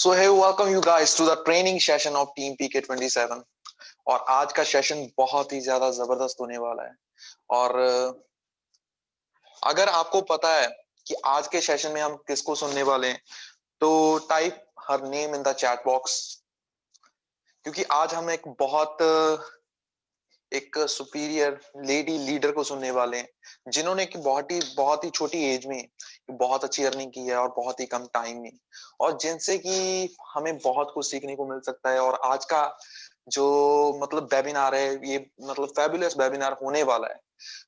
So hey, welcome you guys to the training session of Team PK27। और आज का session बहुत ही ज्यादा जबरदस्त होने वाला है। और अगर आपको पता है कि आज के सेशन में हम किसको सुनने वाले हैं, तो type her name in the chat box, क्योंकि आज हम एक सुपीरियर लेडी लीडर को सुनने वाले हैं, जिन्होंने कि बहुत ही छोटी एज में बहुत अच्छी अर्निंग की है और बहुत ही कम टाइम में, और जिनसे कि हमें बहुत कुछ सीखने को मिल सकता है। और आज का जो वेबिनार है, ये फैबुलस वेबिनार होने वाला है।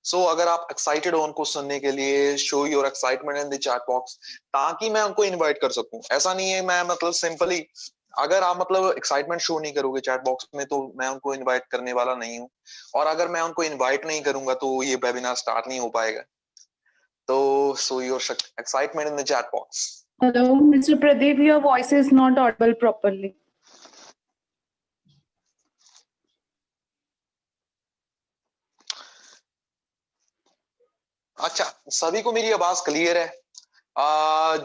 सो अगर आप एक्साइटेड हो उनको सुनने के लिए, show your excitement in the chat box, ताकि मैं उनको इनवाइट कर सकूं। ऐसा नहीं है मैं सिंपली, अगर आप एक्साइटमेंट शो नहीं करोगे चैट बॉक्स में, तो मैं उनको इनवाइट करने वाला नहीं हूँ। और अगर मैं उनको इनवाइट नहीं करूंगा तो ये वेबिनार स्टार्ट नहीं हो पाएगा। तो show your excitement in the chat box. Hello, Mr. Pradeep, your voice is not audible properly. अच्छा, सभी को मेरी आवाज क्लियर है?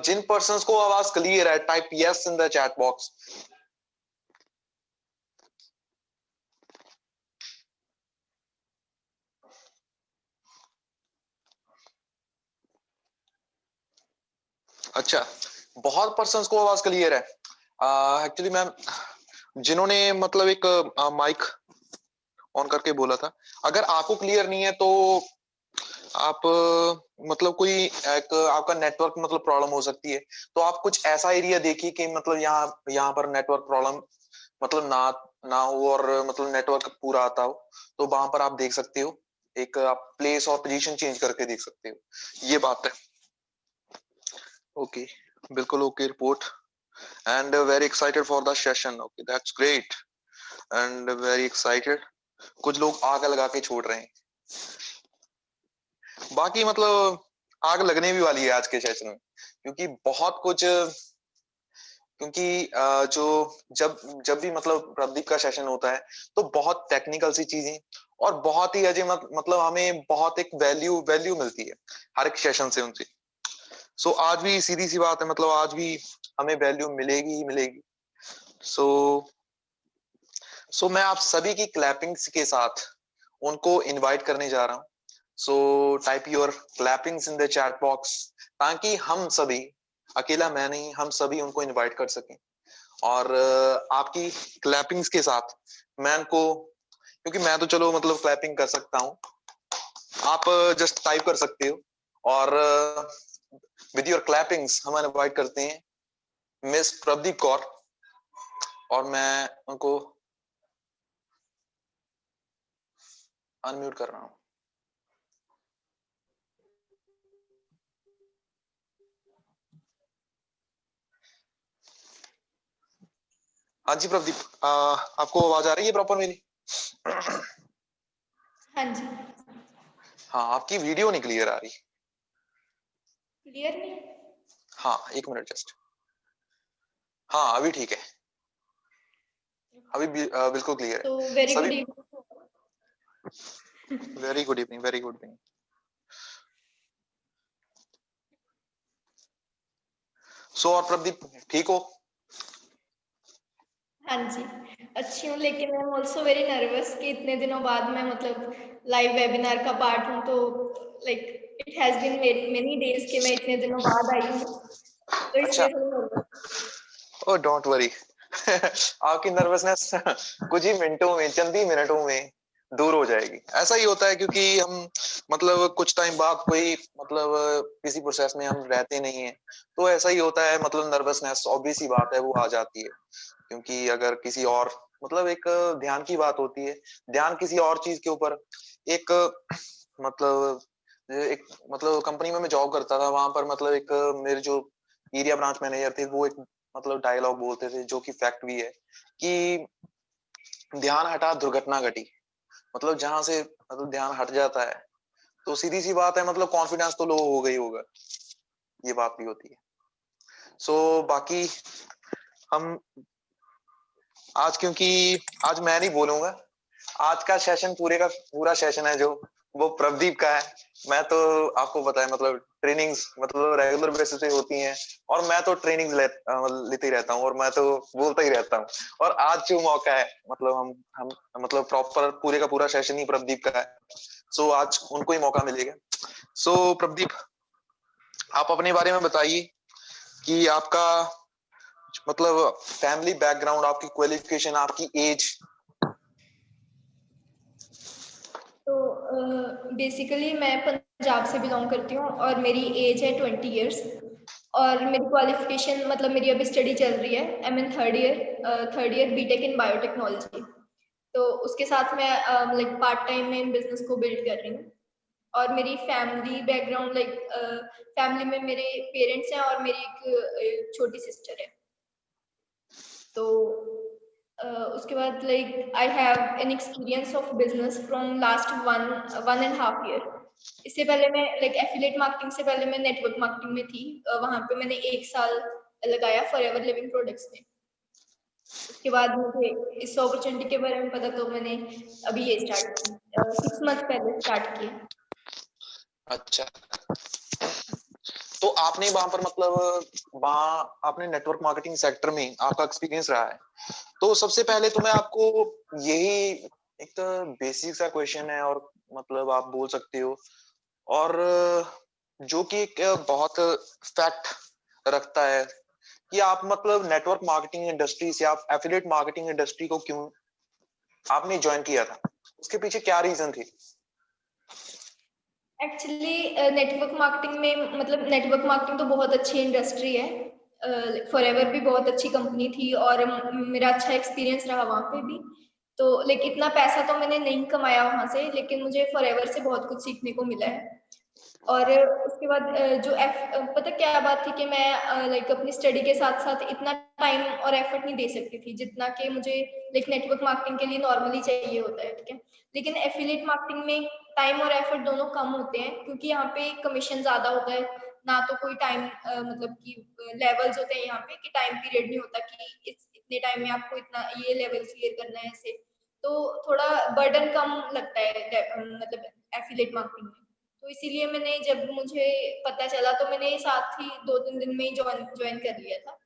जिन पर्सन्स को आवाज क्लियर है, type yes in the chat box. अच्छा, बहुत पर्सन्स को आवाज क्लियर है। एक्चुअली मैम, जिन्होंने एक माइक ऑन करके बोला था, अगर आपको क्लियर नहीं है तो आप कोई एक आपका नेटवर्क प्रॉब्लम हो सकती है। तो आप कुछ ऐसा एरिया देखिए कि यहाँ पर नेटवर्क प्रॉब्लम ना ना हो, और नेटवर्क पूरा आता हो, तो वहां पर आप देख सकते हो। एक आप प्लेस और पोजीशन चेंज करके देख सकते हो, ये बात है। ओके, बिल्कुल okay report, and very excited for the session. Okay, that's great and very excited. कुछ लोग आग लगा के छोड़ रहे हैं, बाकी आग लगने भी वाली है आज के सेशन में, क्योंकि बहुत कुछ, क्योंकि जो जब जब भी प्रदीप का सेशन होता है, तो बहुत टेक्निकल सी चीजें और बहुत ही अजय हमें बहुत एक वैल्यू मिलती है हर एक सेशन से उनसे। सो आज भी सीधी सी बात है, आज भी हमें वैल्यू मिलेगी ही मिलेगी। सो मैं आप सभी की क्लैपिंग्स के साथ उनको इनवाइट करने जा रहा हूँ। So type your clappings in the chat box, ताकि हम सभी, अकेला मैं नहीं, हम सभी उनको इनवाइट कर सकें। और आपकी क्लैपिंग्स के साथ मैं उनको, क्योंकि मैं तो चलो क्लैपिंग कर सकता हूँ, आप जस्ट टाइप कर सकते हो। और विद योर क्लैपिंग्स हम इनवाइट करते हैं मिस प्रदीप कौर, और मैं उनको अनम्यूट कर रहा हूँ। हाँ जी प्रदीप, आपको आवाज आ रही है प्रॉपर मेरी? हाँ जी। हाँ, आपकी वीडियो नहीं क्लियर आ रही। क्लियर नहीं? हाँ, एक मिनट जस्ट। हाँ, अभी ठीक है, अभी बिल्कुल क्लियर है। तो very good evening. Very good evening, very good evening. So और प्रदीप, ठीक हो? हाँ जी, अच्छी हूँ, लेकिन I am also very nervous कि इतने दिनों बाद मैं लाइव वेबिनार का पार्ट हूँ। तो it has been many days कि मैं इतने दिनों बाद आई हूँ, तो इसलिए थोड़ी नर्वस। Oh don't worry. आपकी नर्वसनेस कुछ ही मिनटों में, चंद ही मिनटों में दूर हो जाएगी। ऐसा ही होता है, क्योंकि हम कुछ टाइम बाद कोई किसी प्रोसेस में हम रहते नहीं है, तो ऐसा ही होता है। नर्वसनेस ऑब्वियस ही बात है, वो आ जाती है। क्योंकि अगर किसी और एक ध्यान की बात होती है, ध्यान किसी और चीज के ऊपर, एक एक कंपनी में मैं जॉब करता था, वहां पर एक मेरे जो एरिया ब्रांच मैनेजर थे, वो एक डायलॉग बोलते थे, जो कि फैक्ट भी है, कि ध्यान हटा दुर्घटना घटी। जहां से ध्यान हट जाता है, तो सीधी सी बात है, कॉन्फिडेंस तो लो हो गई होगा, ये बात भी होती है। सो बाकी हम आज, क्योंकि आज मैं नहीं बोलूंगा, आज का सेशन पूरे का पूरा सेशन है जो वो प्रदीप का है। मैं तो आपको पता है ट्रेनिंग्स मतलब रेगुलर बेसिस पे होती हैं, और मैं तो ट्रेनिंग्स लेते ही रहता हूँ, और मैं तो बोलता ही रहता हूँ। और आज जो मौका है, मतलब हम मतलब प्रॉपर पूरे का पूरा सेशन ही प्रभदीप का है, सो आज उनको ही मौका मिलेगा। सो प्रभदीप, आप अपने बारे में बताइए कि आपका मतलब फैमिली बैकग्राउंड, आपकी क्वालिफिकेशन, आपकी एज। तो बेसिकली मैं पंजाब से बिलोंग करती हूँ और मेरी एज है 20 इयर्स। और मेरी क्वालिफिकेशन मतलब मेरी अभी स्टडी चल रही है, I mean third year BTech in biotechnology. तो उसके साथ मैं लाइक पार्ट टाइम में बिजनेस को बिल्ड कर रही हूँ। और मेरी फैमिली बैकग्राउंड लाइक फैमिली में मेरे पेरेंट्स हैं और मेरी एक छोटी सिस्टर है। तो उसके बाद like I have an experience of business from last one and half year. इससे पहले मैं लाइक एफिलिएट मार्केटिंग से पहले मैं नेटवर्क मार्केटिंग में थी। वहां पे मैंने 1 साल लगाया फॉरएवर लिविंग प्रोडक्ट्स में। उसके बाद मुझे इस अपॉर्चुनिटी के बारे में पता, तो मैंने अभी ये स्टार्ट की 6 मंथ पहले स्टार्ट किया। अच्छा, तो आपने वहां पर मतलब वहां आपने नेटवर्क मार्केटिंग सेक्टर में आपका एक्सपीरियंस रहा है, तो सबसे पहले तो मैं आपको यही एक तो बेसिक सा क्वेश्चन है, और मतलब आप बोल सकते हो, और जो कि एक बहुत फैक्ट रखता है कि आप मतलब नेटवर्क मार्केटिंग इंडस्ट्री से आप एफिलिएट मार्केटिंग इंडस्ट्री को क्यों आपने ज्वाइन किया था, उसके पीछे क्या रीजन थी? एक्चुअली नेटवर्क मार्केटिंग में मतलब नेटवर्क मार्केटिंग तो बहुत अच्छी इंडस्ट्री है। फॉरएवर भी बहुत अच्छी कंपनी थी और मेरा अच्छा एक्सपीरियंस रहा वहाँ पे भी। तो लेकिन इतना पैसा तो मैंने नहीं कमाया वहाँ से, लेकिन मुझे फॉरएवर से बहुत कुछ सीखने को मिला है। और उसके बाद पता क्या बात थी कि मैं लाइक अपनी स्टडी के साथ साथ इतना टाइम और एफर्ट नहीं दे सकती थी जितना कि मुझे लाइक नेटवर्क मार्केटिंग के लिए नॉर्मली चाहिए होता है, ठीक है। लेकिन एफिलिएट मार्केटिंग में टाइम और एफर्ट दोनों कम होते हैं, क्योंकि यहाँ पे कमीशन ज्यादा होता है। ना तो कोई टाइम मतलब कि लेवल्स होते हैं यहाँ पे कि टाइम पीरियड नहीं होता कि इतने टाइम में आपको इतना ये लेवल क्लियर करना है ऐसे। तो थोड़ा बर्डन कम लगता है मतलब एफिलिएट मार्केटिंग में। तो इसीलिए मैंने जब मुझे पता चला तो मैंने साथ ही 2-3 दिन में ही ज्वाइन कर लिया था।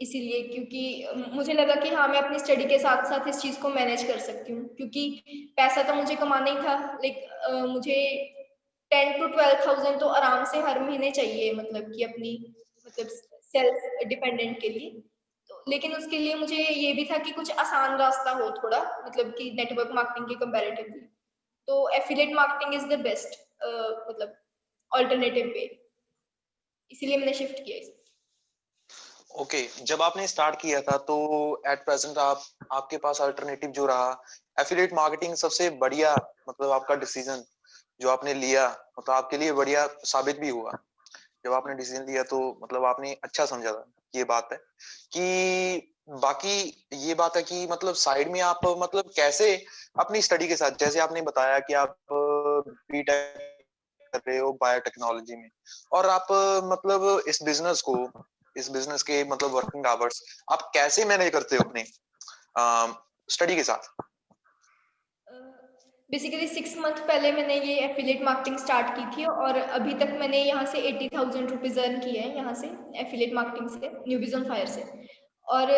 इसीलिए क्योंकि मुझे लगा कि हाँ मैं अपनी स्टडी के साथ साथ इस चीज को मैनेज कर सकती हूँ, क्योंकि पैसा तो मुझे कमाना ही था। लाइक मुझे 10 to 12,000 तो आराम से हर महीने चाहिए, मतलब कि अपनी मतलब सेल्फ डिपेंडेंट के लिए। तो लेकिन उसके लिए मुझे ये भी था कि कुछ आसान रास्ता हो थोड़ा, मतलब कि नेटवर्क मार्केटिंग के कंपैरेटिवली। तो affiliate marketing is the best मतलब ऑल्टरनेटिव वे, इसीलिए मैंने शिफ्ट किया इसे। ओके, जब आपने स्टार्ट किया था तो एट प्रेजेंट आपके पास अल्टरनेटिव जो रहा, एफिलिएट मार्केटिंग सबसे बढ़िया मतलब आपका डिसीजन जो आपने लिया, मतलब आपके लिए बढ़िया साबित भी हुआ। जब आपने डिसीजन लिया तो मतलब आपने अच्छा समझा था, ये बात है कि बाकी ये बात है कि मतलब साइड में आप मतलब कैसे अपनी स्टडी के साथ, जैसे आपने बताया कि आप बीटेक कर रहे हो बायोटेक्नोलॉजी में, और आप मतलब इस बिजनेस के मतलब वर्किंग आवर्स आप कैसे मैनेज करते हो अपने स्टडी के साथ? बेसिकली 6 मंथ पहले मैंने ये एफिलिएट मार्केटिंग स्टार्ट की थी और अभी तक मैंने यहाँ से 80,000 रुपीज अर्न किए हैं यहाँ से एफिलिएट मार्केटिंग से, न्यूबीज ऑन फायर से। और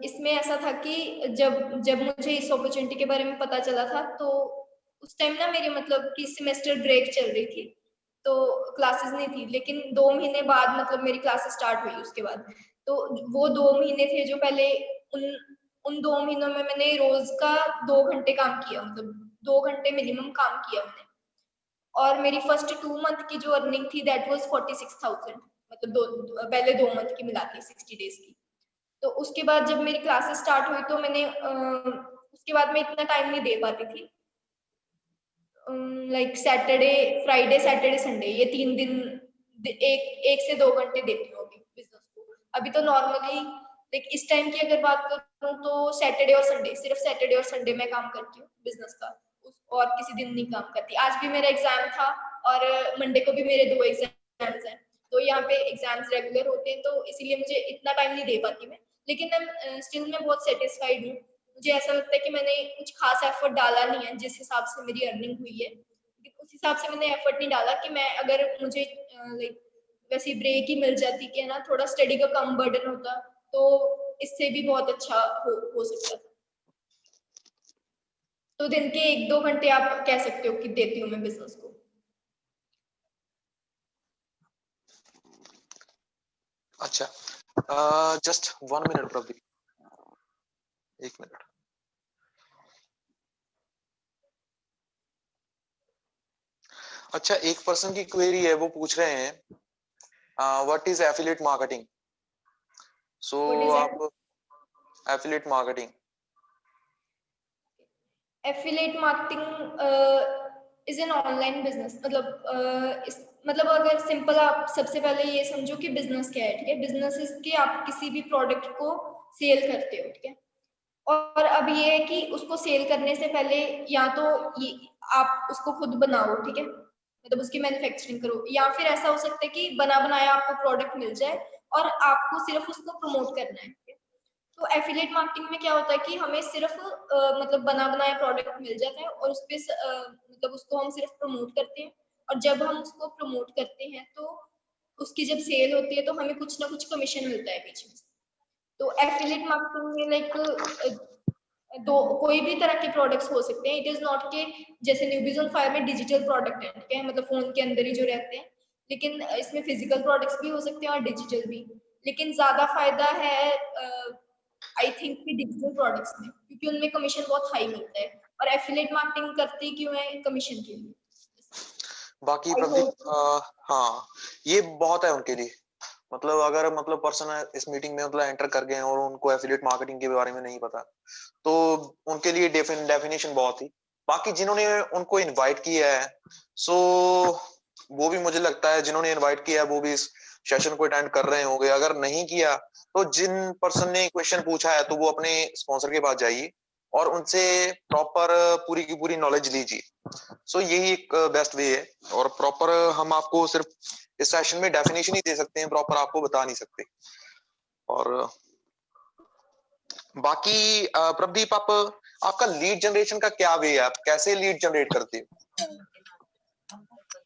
इसमें ऐसा था कि जब जब मुझे इस अपॉर्चुनिटी के बारे में पता चला था, तो उस टाइम ना मेरी मतलब कि सेमेस्टर ब्रेक चल रही थी, तो क्लासेस नहीं थी। लेकिन 2 महीने बाद मतलब मेरी क्लासेस स्टार्ट हुई उसके बाद। तो वो 2 महीने थे जो पहले, उन उन 2 महीनों में मैंने रोज का 2 घंटे काम किया, मतलब 2 घंटे मिनिमम काम किया मैंने। और मेरी फर्स्ट 2 मंथ की जो अर्निंग थी दैट वाज 46,000, मतलब पहले 2 मंथ की मिला के 60 डेज की। तो उसके बाद जब मेरी क्लासेस स्टार्ट हुई तो मैंने उसके बाद मैं इतना टाइम नहीं दे पाती थी। Like Saturday, Friday, Saturday, Sunday, ये 3 दिन एक से 2 घंटे देती हूँ अभी बिजनेस को। अभी तो नॉर्मली लाइक इस टाइम की अगर बात करूँ तो सैटरडे और संडे, सिर्फ सैटरडे और संडे में काम करती हूँ बिजनेस का, और किसी दिन नहीं काम करती। आज भी मेरा एग्जाम था और मंडे को भी मेरे 2 एग्जाम्स हैं। तो यहाँ पे एग्जाम्स रेगुलर होते हैं, तो इसीलिए मुझे इतना टाइम नहीं दे पाती मैं। लेकिन स्टिल मैं बहुत सेटिस्फाइड हूँ। मुझे ऐसा लगता है कि मैंने कुछ खास एफर्ट डाला नहीं है जिस हिसाब से मेरी अर्निंग हुई है। उस हिसाब से मैंने एफर्ट नहीं डाला कि मैं अगर मुझे लाइक वैसे ब्रेक ही मिल जाती कि है ना थोड़ा स्टडी का कम बर्डन होता तो इससे भी बहुत अच्छा हो सकता था। तो दिन के 1-2 घंटे आप कह सकते हो कि देती हूँ मैं बिजनेस को। अच्छा, जस्ट 1 मिनट प्रदीप, 1 मिनट। अच्छा, एक पर्सन की क्वेरी है, वो पूछ रहे हैं what is affiliate marketing. So what is आप affiliate marketing, affiliate marketing is an online business. मतलब अगर सिंपल आप सबसे पहले ये समझो कि बिजनेस क्या है, ठीक है। बिजनेस इज कि आप किसी भी प्रोडक्ट को सेल करते हो, ठीक है। और अब ये है कि उसको सेल करने से पहले या तो ये आप उसको खुद बनाओ, ठीक है, मतलब उसकी मैन्युफैक्चरिंग करो, या फिर ऐसा हो सकता है कि बना बनाया आपको प्रोडक्ट मिल जाए और आपको सिर्फ उसको प्रमोट करना है, ठीक है? तो एफिलिएट मार्केटिंग में क्या होता है कि हमें सिर्फ मतलब बना बनाया प्रोडक्ट मिल जाता है और उस पे मतलब उसको हम सिर्फ प्रमोट करते हैं, और जब हम उसको प्रमोट करते हैं तो उसकी जब सेल होती है तो हमें कुछ ना कुछ कमीशन मिलता है बीच में। तो एफिलिएट मार्केटिंग में लाइक दो कोई भी तरह के प्रोडक्ट्स हो सकते हैं। इट इज नॉट के जैसे न्यूबीज ऑन फायर में डिजिटल प्रोडक्ट है, ठीक है, मतलब फोन के अंदर ही जो रहते हैं, लेकिन इसमें फिजिकल प्रोडक्ट्स भी हो सकते हैं और डिजिटल भी। लेकिन ज्यादा फायदा है आई थिंक कि डिजिटल प्रोडक्ट्स में, क्योंकि उनमें कमीशन बहुत हाई मिलता है। और एफिलिएट मार्केटिंग करती क्यों है? कमीशन के लिए। बाकी आई प्रदीप होप। हाँ, ये बहुत है उनके लिए। मतलब अगर मतलब पर्सन इस मीटिंग में मतलब एंटर कर गए हैं और उनको एफिलिएट मार्केटिंग के बारे में नहीं पता, तो उनके लिए डेफिनेशन बहुत ही। बाकी जिन्होंने उनको इनवाइट किया है, सो वो भी मुझे लगता है जिन्होंने इनवाइट किया है वो भी इस सेशन को अटेंड कर रहे होंगे। अगर नहीं किया तो जिन पर्सन ने क्वेश्चन पूछा है तो वो अपने स्पॉन्सर के पास जाइए और उनसे प्रॉपर पूरी की पूरी नॉलेज लीजिए। सो यही एक बेस्ट वे है। और प्रॉपर हम आपको सिर्फ इस सेशन में डेफिनेशन ही दे सकते हैं, प्रॉपर आपको बता नहीं सकते। और बाकी प्रदीप, आपका लीड जनरेशन का क्या वे है? आप कैसे लीड जनरेट करते हो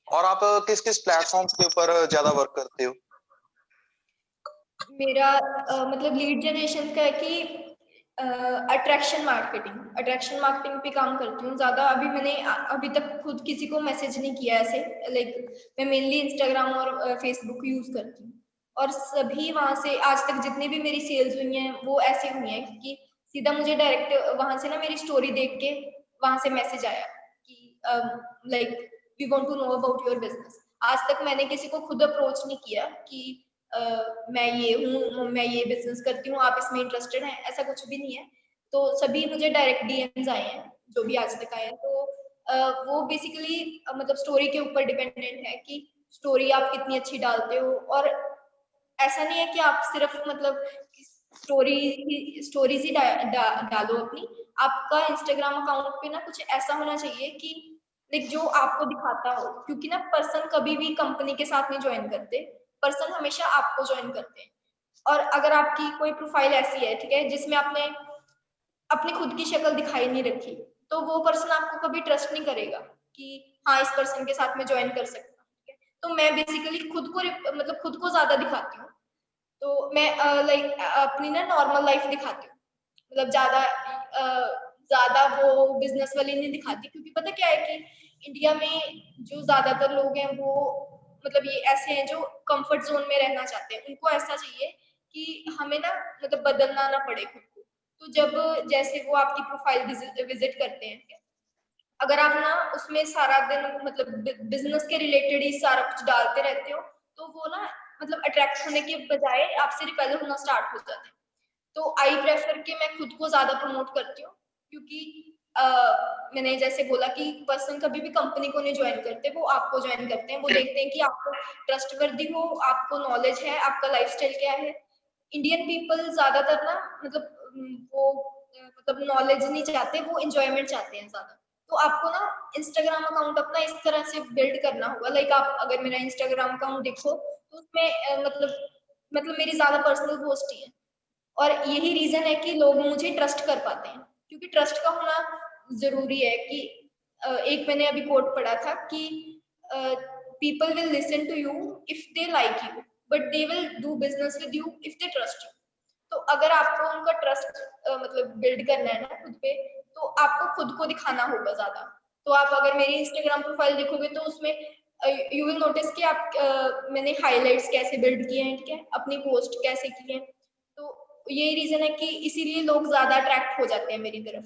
और आप किस किस प्लेटफॉर्म्स के ऊपर ज्यादा वर्क करते हो? मेरा मतलब लीड जनरेशन का है कि अट्रैक्शन मार्केटिंग पे काम करती हूँ ज्यादा। अभी मैंने अभी तक खुद किसी को मैसेज नहीं किया ऐसे, लाइक मैं मेनली इंस्टाग्राम और फेसबुक यूज करती हूँ। और सभी वहां से आज तक जितनी भी मेरी सेल्स हुई हैं वो ऐसे हुई हैं कि सीधा मुझे डायरेक्ट वहां से ना मेरी स्टोरी देख के वहां से मैसेज आया कि like we want to know about your business. आज तक मैंने किसी को खुद अप्रोच नहीं किया कि मैं ये हूँ, मैं ये बिजनेस करती हूँ, आप इसमें इंटरेस्टेड हैं, ऐसा कुछ भी नहीं है। तो सभी मुझे डायरेक्ट डीएम्स आए हैं जो भी आज तक आए हैं। तो वो बेसिकली मतलब स्टोरी के ऊपर डिपेंडेंट है कि स्टोरी आप कितनी अच्छी डालते हो। और ऐसा नहीं है कि आप सिर्फ मतलब स्टोरीज ही डालो अपनी। आपका इंस्टाग्राम अकाउंट पे ना कुछ ऐसा होना चाहिए कि लाइक जो आपको दिखाता हो, क्योंकि ना पर्सन कभी भी कंपनी के साथ नहीं ज्वाइन करते, पर्सन हमेशा आपको ज्वाइन करते हैं। और अगर आपकी कोई प्रोफाइल ऐसी है, ठीक है, जिसमें आपने अपनी खुद की शक्ल दिखाई नहीं रखी, तो वो पर्सन आपको कभी ट्रस्ट नहीं करेगा कि हाँ इस पर्सन के साथ मैं ज्वाइन कर सकता हूँ, ठीक है। तो मैं बेसिकली खुद को मतलब खुद को ज्यादा दिखाती हूँ। तो मैं लाइक अपनी ना नॉर्मल लाइफ दिखाती हूँ, मतलब ज्यादा वो बिजनेस वाली नहीं दिखाती, क्योंकि पता क्या है कि इंडिया में जो ज्यादातर लोग हैं वो मतलब ये ऐसे हैं जो कंफर्ट जोन में रहना चाहते हैं। उनको ऐसा चाहिए कि हमें ना मतलब बदलना ना पड़े खुद को। तो जब जैसे वो आपकी प्रोफाइल विजिट करते हैं, अगर आप ना उसमें सारा दिन मतलब बिजनेस के रिलेटेड ही सारा कुछ डालते रहते हो, तो वो ना मतलब अट्रैक्ट होने के बजाय आपसे रिपेल होना स्टार्ट हो जाते हैं। तो आई प्रेफर कि मैं खुद को ज्यादा प्रमोट करती हूँ, क्योंकि मैंने जैसे बोला कि पर्सन कभी भी कंपनी को नहीं ज्वाइन करते, वो आपको ज्वाइन करते हैं। वो देखते हैं कि आपको ट्रस्टवर्दी हो, आपको नॉलेज है, आपका लाइफस्टाइल क्या है। इंडियन पीपल ज्यादातर ना मतलब वो मतलब नॉलेज नहीं चाहते, वो एंजॉयमेंट चाहते हैं ज्यादा। तो आपको ना इंस्टाग्राम अकाउंट अपना इस तरह से बिल्ड करना होगा। लाइक आप अगर मेरा इंस्टाग्राम अकाउंट देखो तो उसमें मतलब मेरी ज्यादा पर्सनल पोस्ट ही है। और यही रीजन है कि लोग मुझे ट्रस्ट कर पाते हैं, क्योंकि ट्रस्ट का होना जरूरी है कि एक मैंने अभी कोट पढ़ा था कि people will listen to you if they like you, but they will do business with you if they trust you. तो अगर आपको उनका ट्रस्ट मतलब बिल्ड करना है ना खुद पे, तो आपको खुद को दिखाना होगा ज्यादा। तो आप अगर मेरी इंस्टाग्राम प्रोफाइल देखोगे तो उसमें यू विल नोटिस कि आप मैंने हाइलाइट्स कैसे बिल्ड किए हैं, ठीक है, अपनी पोस्ट कैसे की है। तो यही रीजन है कि इसीलिए लोग ज्यादा अट्रैक्ट हो जाते हैं मेरी तरफ,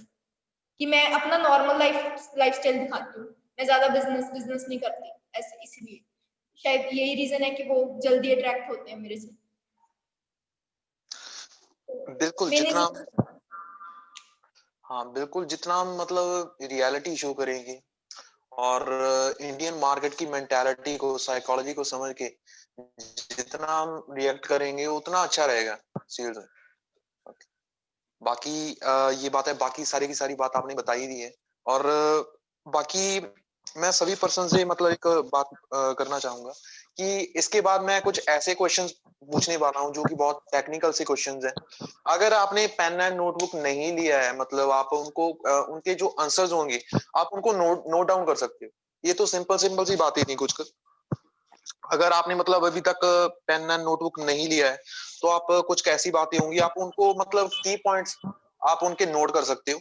कि मैं अपना नॉर्मल लाइफस्टाइल दिखाती हूँ, मैं ज्यादा बिजनेस बिजनेस नहीं करती ऐसे, इसीलिए शायद यही रीजन है कि वो जल्दी अट्रैक्ट होते हैं मेरे से। बिल्कुल मैंने जितना हाँ बिल्कुल जितना हम मतलब रियलिटी शो करेंगे और इंडियन मार्केट की मेंटालिटी को, साइकोलॉजी को समझ के जितना हम रिएक्ट करेंगे उतना अच्छा रहेगा सीरियल में। बाकी ये बात है, बाकी सारी की सारी बात आपने बताई दी है। और बाकी मैं सभी पर्सन से मतलब एक बात करना चाहूंगा कि इसके बाद मैं कुछ ऐसे क्वेश्चंस पूछने वाला हूं जो कि बहुत टेक्निकल से क्वेश्चंस हैं। अगर आपने पेन एंड नोटबुक नहीं लिया है, मतलब आप उनको उनके जो आंसर्स होंगे आप उनको नोट डाउन कर सकते हो। ये तो सिंपल सिंपल सी बात ही थी कुछ। अगर आपने मतलब अभी तक पेन एंड नोटबुक नहीं लिया है तो आप कुछ कैसी बातें होंगी आप उनको मतलब की पॉइंट्स आप उनके नोट कर सकते हो।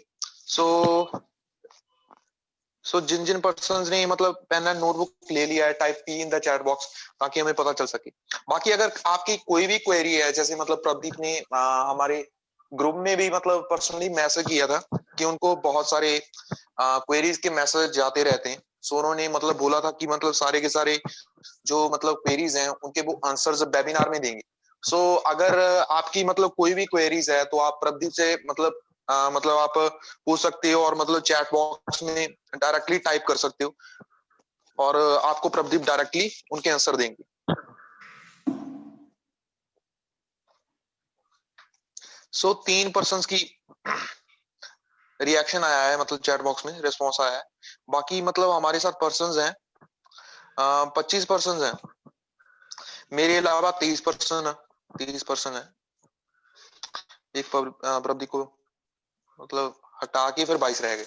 सो जिन जिन पर्सन ने मतलब पेन एंड नोटबुक ले लिया है, type P in the chat box ताकि हमें पता चल सके। बाकी अगर आपकी कोई भी क्वेरी है, जैसे मतलब प्रदीप ने हमारे ग्रुप में भी मतलब पर्सनली मैसेज किया था कि उनको बहुत सारे क्वेरीज के मैसेज जाते रहते हैं। सो उन्होंने मतलब बोला था कि मतलब सारे के सारे जो मतलब क्वेरीज हैं उनके वो आंसर्स वेबिनार में देंगे। सो अगर आपकी मतलब कोई भी क्वेरीज है तो आप प्रदीप से मतलब आप पूछ सकते हो और मतलब चैट बॉक्स में डायरेक्टली टाइप कर सकते हो और आपको प्रदीप डायरेक्टली उनके आंसर देंगे। सो 3 पर्संस की रिएक्शन आया है, मतलब चैट बॉक्स में रिस्पॉन्स आया है। बाकी मतलब हमारे साथ पर्संस हैं 25 पर्सन हैं, मेरे अलावा 30 पर्सन है। एक प्रदीप को मतलब हटा के फिर 22 रह गए।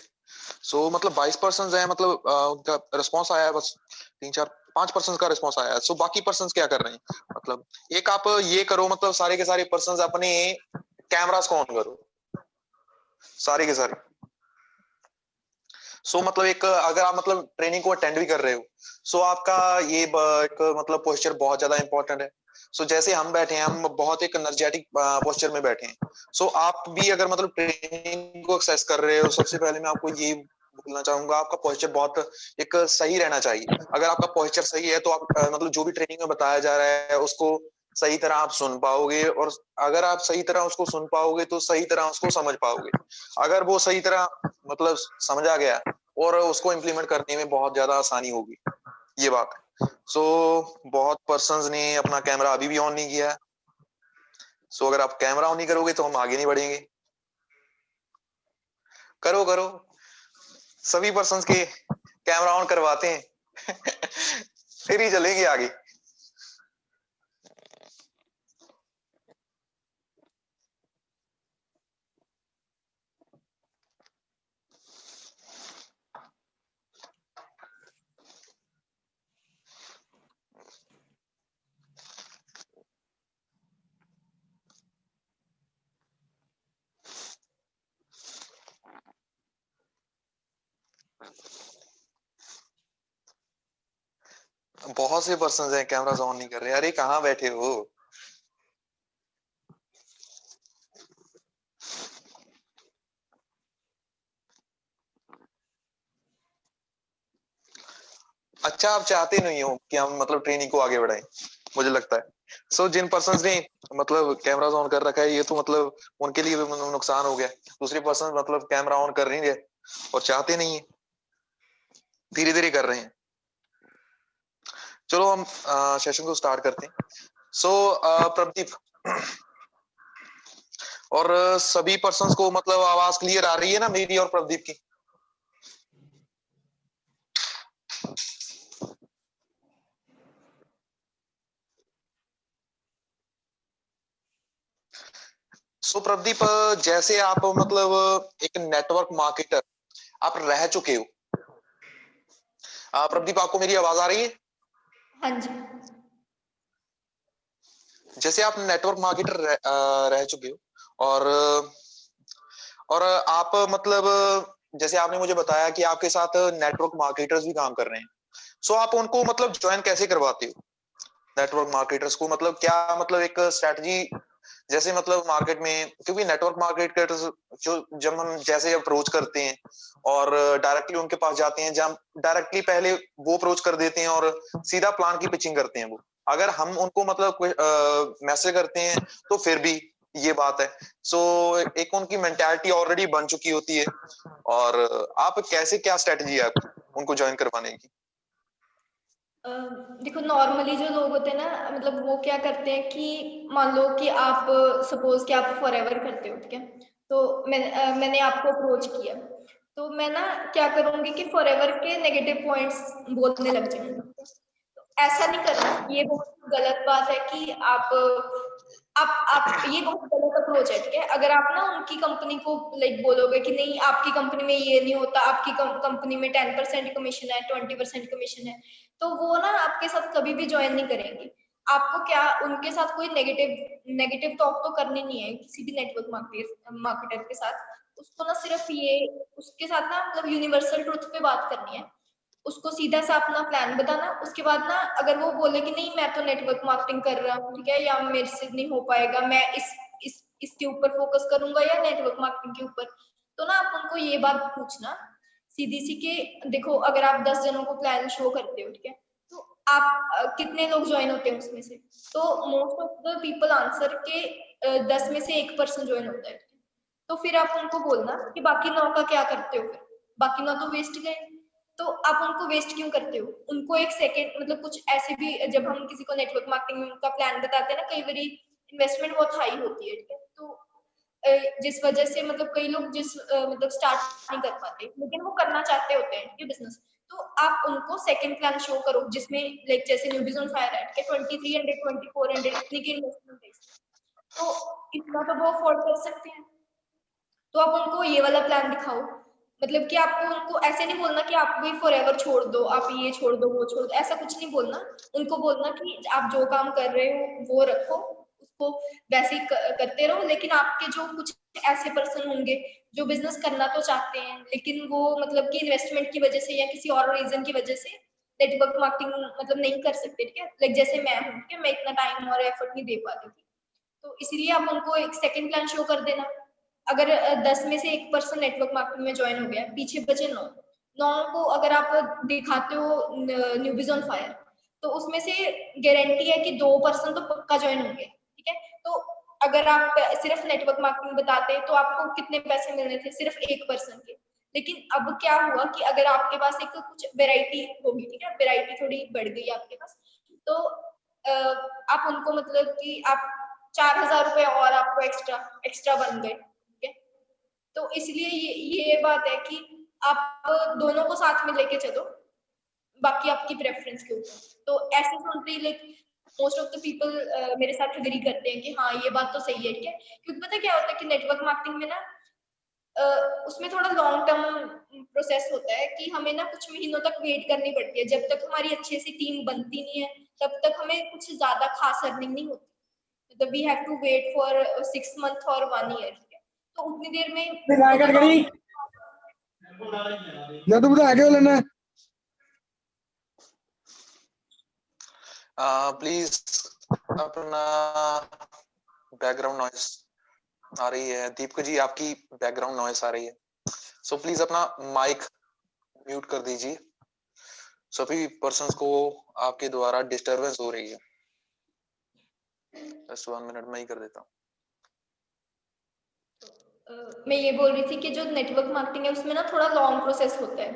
सो मतलब 22 पर्सन है, मतलब उनका रिस्पॉन्स आया है बस 3 4 5 पर्सन का रिस्पॉन्स आया है। सो बाकी पर्सन क्या कर रहे हैं, मतलब एक आप ये करो, मतलब सारे के सारे पर्सन अपने कैमरास को ऑन करो, सारे के सारे। सो मतलब एक अगर आप मतलब ट्रेनिंग को अटेंड भी कर रहे हो, सो आपका ये एक मतलब पोस्चर बहुत ज्यादा इंपॉर्टेंट है। सो जैसे हम बैठे हैं, हम बहुत एक एनर्जेटिक पोस्चर में बैठे हैं। सो आप भी अगर मतलब ट्रेनिंग को एक्सेस कर रहे हो, सबसे पहले मैं आपको ये बोलना चाहूंगा, आपका पोस्चर बहुत एक सही रहना चाहिए। अगर आपका पोस्चर सही है तो आप मतलब जो भी ट्रेनिंग में बताया जा रहा है उसको सही तरह आप सुन पाओगे, और अगर आप सही तरह उसको सुन पाओगे तो सही तरह उसको समझ पाओगे। अगर वो सही तरह मतलब समझा गया और उसको इम्प्लीमेंट करने में बहुत ज्यादा आसानी होगी, ये बात है। सो बहुत पर्सन्स ने अपना कैमरा अभी भी ऑन नहीं किया है। सो अगर आप कैमरा ऑन नहीं करोगे तो हम आगे नहीं बढ़ेंगे। करो करो, सभी पर्सन्स के कैमरा ऑन करवाते हैं फिर ही चलेंगे आगे। बहुत से पर्सन हैं कैमरा ऑन नहीं कर रहे। अरे कहाँ बैठे हो? अच्छा, आप चाहते नहीं हो कि हम मतलब ट्रेनिंग को आगे बढ़ाएं, मुझे लगता है। सो जिन पर्सन ने मतलब कैमरा ऑन कर रखा है, ये तो मतलब उनके लिए भी नुकसान हो गया। दूसरे पर्सन मतलब कैमरा ऑन कर रही है और चाहते नहीं है, धीरे धीरे कर रहे हैं। चलो हम सेशन को स्टार्ट करते हैं। सो प्रदीप और सभी पर्सन्स को मतलब आवाज क्लियर आ रही है ना मेरी और प्रदीप की? सो प्रदीप, जैसे आप मतलब एक नेटवर्क मार्केटर आप रह चुके हो, प्रदीप, आपको मेरी आवाज आ रही है? हाँ जी। जैसे आप नेटवर्क मार्केटर रह चुके हो और आप मतलब जैसे आपने मुझे बताया कि आपके साथ नेटवर्क मार्केटर्स भी काम कर रहे हैं, सो आप उनको मतलब ज्वाइन कैसे करवाते हो नेटवर्क मार्केटर्स को? मतलब क्या मतलब एक स्ट्रेटजी, जैसे मतलब मार्केट में, क्योंकि नेटवर्क मार्केटर्स जो जब हम जैसे अप्रोच करते हैं और डायरेक्टली उनके पास जाते हैं, जब डायरेक्टली पहले वो अप्रोच कर देते हैं और सीधा प्लान की पिचिंग करते हैं, वो अगर हम उनको मतलब मैसेज करते हैं तो फिर भी ये बात है। सो एक उनकी मेंटालिटी ऑलरेडी बन चुकी होती है, और आप कैसे, क्या स्ट्रेटजी है आपकी उनको ज्वाइन करवाने की? देखो, नॉर्मली जो लोग होते हैं ना, मतलब वो क्या करते हैं कि मान लो कि आप सपोज कि आप फॉरएवर करते हो, ठीक है, तो मैंने आपको अप्रोच किया, तो मैं ना क्या करूंगी कि फॉरएवर के नेगेटिव पॉइंट्स बोलने लग जाऊंगी। तो ऐसा नहीं करना, ये बहुत गलत बात है कि आप ये बहुत गलत अप्रोच है, ठीक है। अगर आप ना उनकी कंपनी को लाइक बोलोगे कि नहीं, आपकी कंपनी में ये नहीं होता, आपकी कंपनी में 10% कमीशन है, 20% कमीशन है, तो वो ना आपके साथ कभी भी ज्वाइन नहीं करेंगे। आपको क्या उनके साथ कोई नेगेटिव टॉक तो करनी नहीं है किसी भी नेटवर्क मार्केटर के साथ। उसको ना सिर्फ ये, उसके साथ ना मतलब यूनिवर्सल ट्रुथ पे बात करनी है, उसको सीधा सा अपना प्लान बताना। उसके बाद ना अगर वो बोले कि नहीं मैं तो नेटवर्क मार्केटिंग कर रहा हूँ, ठीक है, या मेरे से नहीं हो पाएगा, मैं इसके ऊपर फोकस करूंगा या नेटवर्क मार्केटिंग के ऊपर, तो ना आप उनको ये बात पूछना सीधी सी कि देखो, अगर आप 10 जनों को प्लान शो करते हो, ठीक है, तो आप कितने लोग ज्वाइन होते हैं उसमें से? तो most of the people answer के 10 में से 1% ज्वाइन होता है। तो फिर आप उनको बोलना कि बाकी 9 का क्या करते हो? फिर बाकी 9 तो वेस्ट गए। तो आप उनको वेस्ट क्यों करते हो? उनको एक सेकंड, मतलब कुछ ऐसे भी, जब हम किसी को नेटवर्क मार्केटिंग का प्लान बताते हैं ना, कई बार इन्वेस्टमेंट बहुत हाई होती है, ठीक है, तो जिस वजह से मतलब कई लोग मतलब स्टार्ट नहीं कर पाते, लेकिन वो करना चाहते होते हैं, ठीक है, बिजनेस। तो आप उनको सेकंड प्लान शो करो जिसमें लाइक जैसे न्यूबीज ऑन फायर है, ठीक है, 2300 2400 इतनी की इन्वेस्टमेंट है, तो इतना तो वो अफोर्ड कर सकते हैं। तो आप उनको ये वाला प्लान दिखाओ। मतलब कि आपको उनको ऐसे नहीं बोलना कि आप भी फॉरएवर छोड़ दो, आप ये छोड़ दो, वो छोड़ दो, ऐसा कुछ नहीं बोलना। उनको बोलना कि आप जो काम कर रहे हो वो रखो, उसको वैसे ही करते रहो, लेकिन आपके जो कुछ ऐसे पर्सन होंगे जो बिजनेस करना तो चाहते हैं, लेकिन वो मतलब कि इन्वेस्टमेंट की वजह से या किसी और रीजन की वजह से नेटवर्क मार्केटिंग मतलब नहीं कर सकते, ठीक है, लाइक जैसे मैं हूँ, ठीक है, मैं इतना टाइम और एफर्ट नहीं दे पाती थी, तो इसीलिए आप उनको एक सेकंड प्लान शो कर देना। अगर 10 में से 1% नेटवर्क मार्केटिंग में ज्वाइन हो गया, पीछे बचे 9 को अगर आप दिखाते हो न्यूबीज ऑन फायर, तो उसमें से गारंटी है कि 2% तो पक्का ज्वाइन होंगे, ठीक है। तो अगर आप सिर्फ नेटवर्क मार्केटिंग बताते तो आपको कितने पैसे मिलने थे? सिर्फ 1% के। लेकिन अब क्या हुआ कि अगर आपके पास एक कुछ वेराइटी होगी, ठीक है, वेराइटी थोड़ी बढ़ गई आपके पास, तो आप उनको मतलब कि आप 4000 रुपए और आपको एक्स्ट्रा एक्स्ट्रा बन गए, ठीक है। तो इसलिए ये बात है कि आप दोनों को साथ में लेके चलो, बाकी आपकी प्रेफरेंस के ऊपर। तो ऐसे सुनते ही like most of the people मेरे साथ एग्री करते हैं कि हाँ ये बात तो सही है, ठीक है। क्योंकि पता है क्या होता है कि नेटवर्क मार्केटिंग में ना उसमें थोड़ा लॉन्ग टर्म प्रोसेस होता है कि हमें ना कुछ महीनों तक वेट करनी पड़ती है। जब तक हमारी अच्छे से टीम बनती नहीं है, तब तक हमें कुछ ज्यादा खास अर्निंग नहीं होती। मतलब we have to wait for 6 month और 1 ईयर, ठीक है। तो उतनी देर में प्लीज अपना बैकग्राउंड नॉइस आ रही है, दीपक जी आपकी बैकग्राउंड नॉइस आ रही है, सो प्लीज अपना माइक म्यूट कर दीजिए। सभी पर्सन्स को आपके द्वारा डिस्टरबेंस हो रही है। बस 1 मिनट में ही कर देता हूँ। मैं ये बोल रही थी कि जो नेटवर्क मार्केटिंग है उसमें ना थोड़ा लॉन्ग प्रोसेस होता है।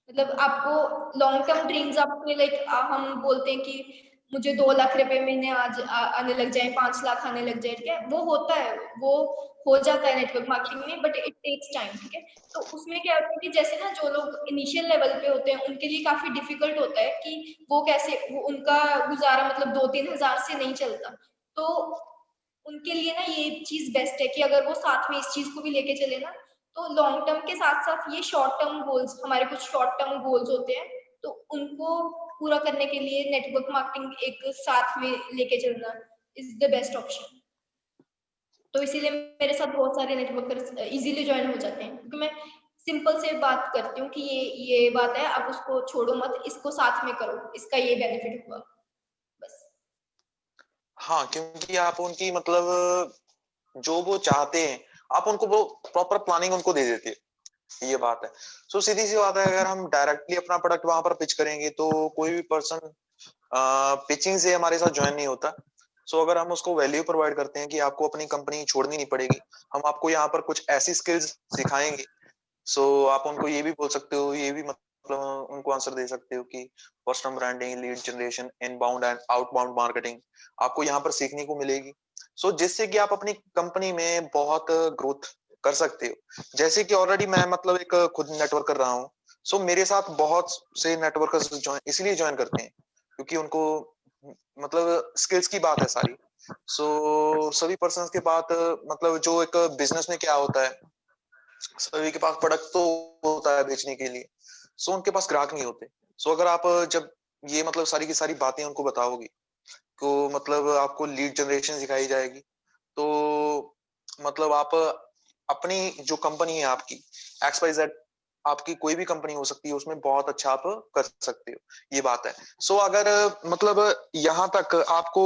मतलब आपको लॉन्ग टर्म ड्रीम्स आपके लाइक हम बोलते हैं कि मुझे 2 लाख रुपए महीने आज आने लग जाए, 5 लाख आने लग जाए, ठीक है, वो होता है, वो हो जाता है नेटवर्क मार्केटिंग में, बट इट टेक्स टाइम, ठीक है। तो उसमें क्या होता है कि जैसे ना जो लोग इनिशियल लेवल पे होते हैं उनके लिए काफी डिफिकल्ट होता है कि वो कैसे उनका गुजारा मतलब 2-3 हजार से नहीं चलता। तो उनके लिए ना ये चीज बेस्ट है कि अगर वो साथ में इस चीज को भी लेके चले ना, तो लॉन्ग टर्म के साथ साथ ये शॉर्ट टर्म गोल्स, हमारे कुछ शॉर्ट टर्म गोल्स होते हैं तो उनको पूरा करने के लिए नेटवर्क मार्केटिंग एक साथ में लेके चलना इज द बेस्ट ऑप्शन। तो इसीलिए मेरे साथ बहुत सारे नेटवर्कर्स इजीली ज्वाइन हो जाते हैं, क्योंकि मैं सिंपल से बात करती हूँ कि ये बात है, आप उसको छोड़ो मत, इसको साथ में करो, इसका ये बेनिफिट हुआ, बस। हाँ, क्योंकि आप उनकी मतलब जो वो चाहते हैं, आप उनको वो प्रॉपर प्लानिंग उनको दे देते हैं, ये बात है। सो सीधी सी बात है, अगर हम डायरेक्टली अपना प्रोडक्ट वहां पर पिच करेंगे तो कोई भी पर्सन पिचिंग से हमारे साथ ज्वाइन नहीं होता। सो अगर हम उसको वैल्यू प्रोवाइड करते हैं कि आपको अपनी कंपनी छोड़नी नहीं पड़ेगी, हम आपको यहाँ पर कुछ ऐसी स्किल्स सिखाएंगे, सो आप उनको ये भी बोल सकते हो, ये भी मतलब उनको आंसर दे सकते हो कि personal branding, lead generation, inbound and outbound marketing आपको यहाँ पर सीखने को मिलेगी। सो जिससे कि आप अपनी कंपनी में बहुत ग्रोथ कर सकते हो। जैसे कि ऑलरेडी मैं मतलब एक खुद नेटवर्क कर रहा हूँ, सो मेरे साथ बहुत से नेटवर्कर्स इसलिए ज्वाइन करते हैं क्योंकि उनको मतलब स्किल्स की बात है सारी। सो सभी पर्सन्स के पास मतलब जो एक बिजनेस में क्या होता है, सभी के पास प्रोडक्ट तो होता है बेचने के लिए, सो उनके पास ग्राहक नहीं होते। सो अगर आप जब ये मतलब सारी की सारी बातें उनको बताओगे, तो मतलब आपको लीड जनरेशन सिखाई जाएगी, तो मतलब आप अपनी जो कंपनी है आपकी XYZ, आपकी कोई भी कंपनी हो सकती है, उसमें बहुत अच्छा आप कर सकते हो, ये बात है। सो अगर मतलब यहाँ तक आपको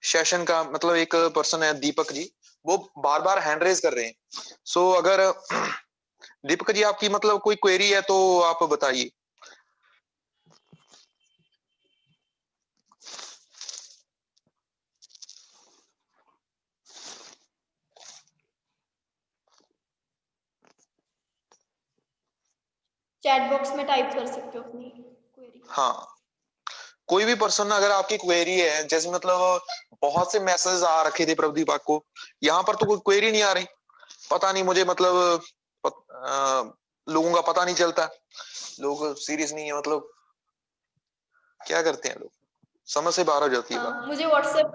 सेशन का मतलब एक पर्सन है दीपक जी, वो बार बार हैंड रेज कर रहे हैं। सो अगर दीपक जी आपकी मतलब कोई क्वेरी है तो आप बताइए। चैट बॉक्स में टाइप कर सकते हो अपनी क्वेरी। हाँ, कोई भी पर्सन अगर आपकी क्वेरी है, जैसे मतलब बहुत से मैसेज आ रखे थे प्रभदीप को, यहाँ पर तो कोई क्वेरी नहीं आ रही, पता नहीं मुझे मतलब लोगों का पता नहीं चलता, लोग सीरियस नहीं है, मतलब क्या करते हैं लोग, समझ से बाहर हो जाती है बात। मुझे व्हाट्सएप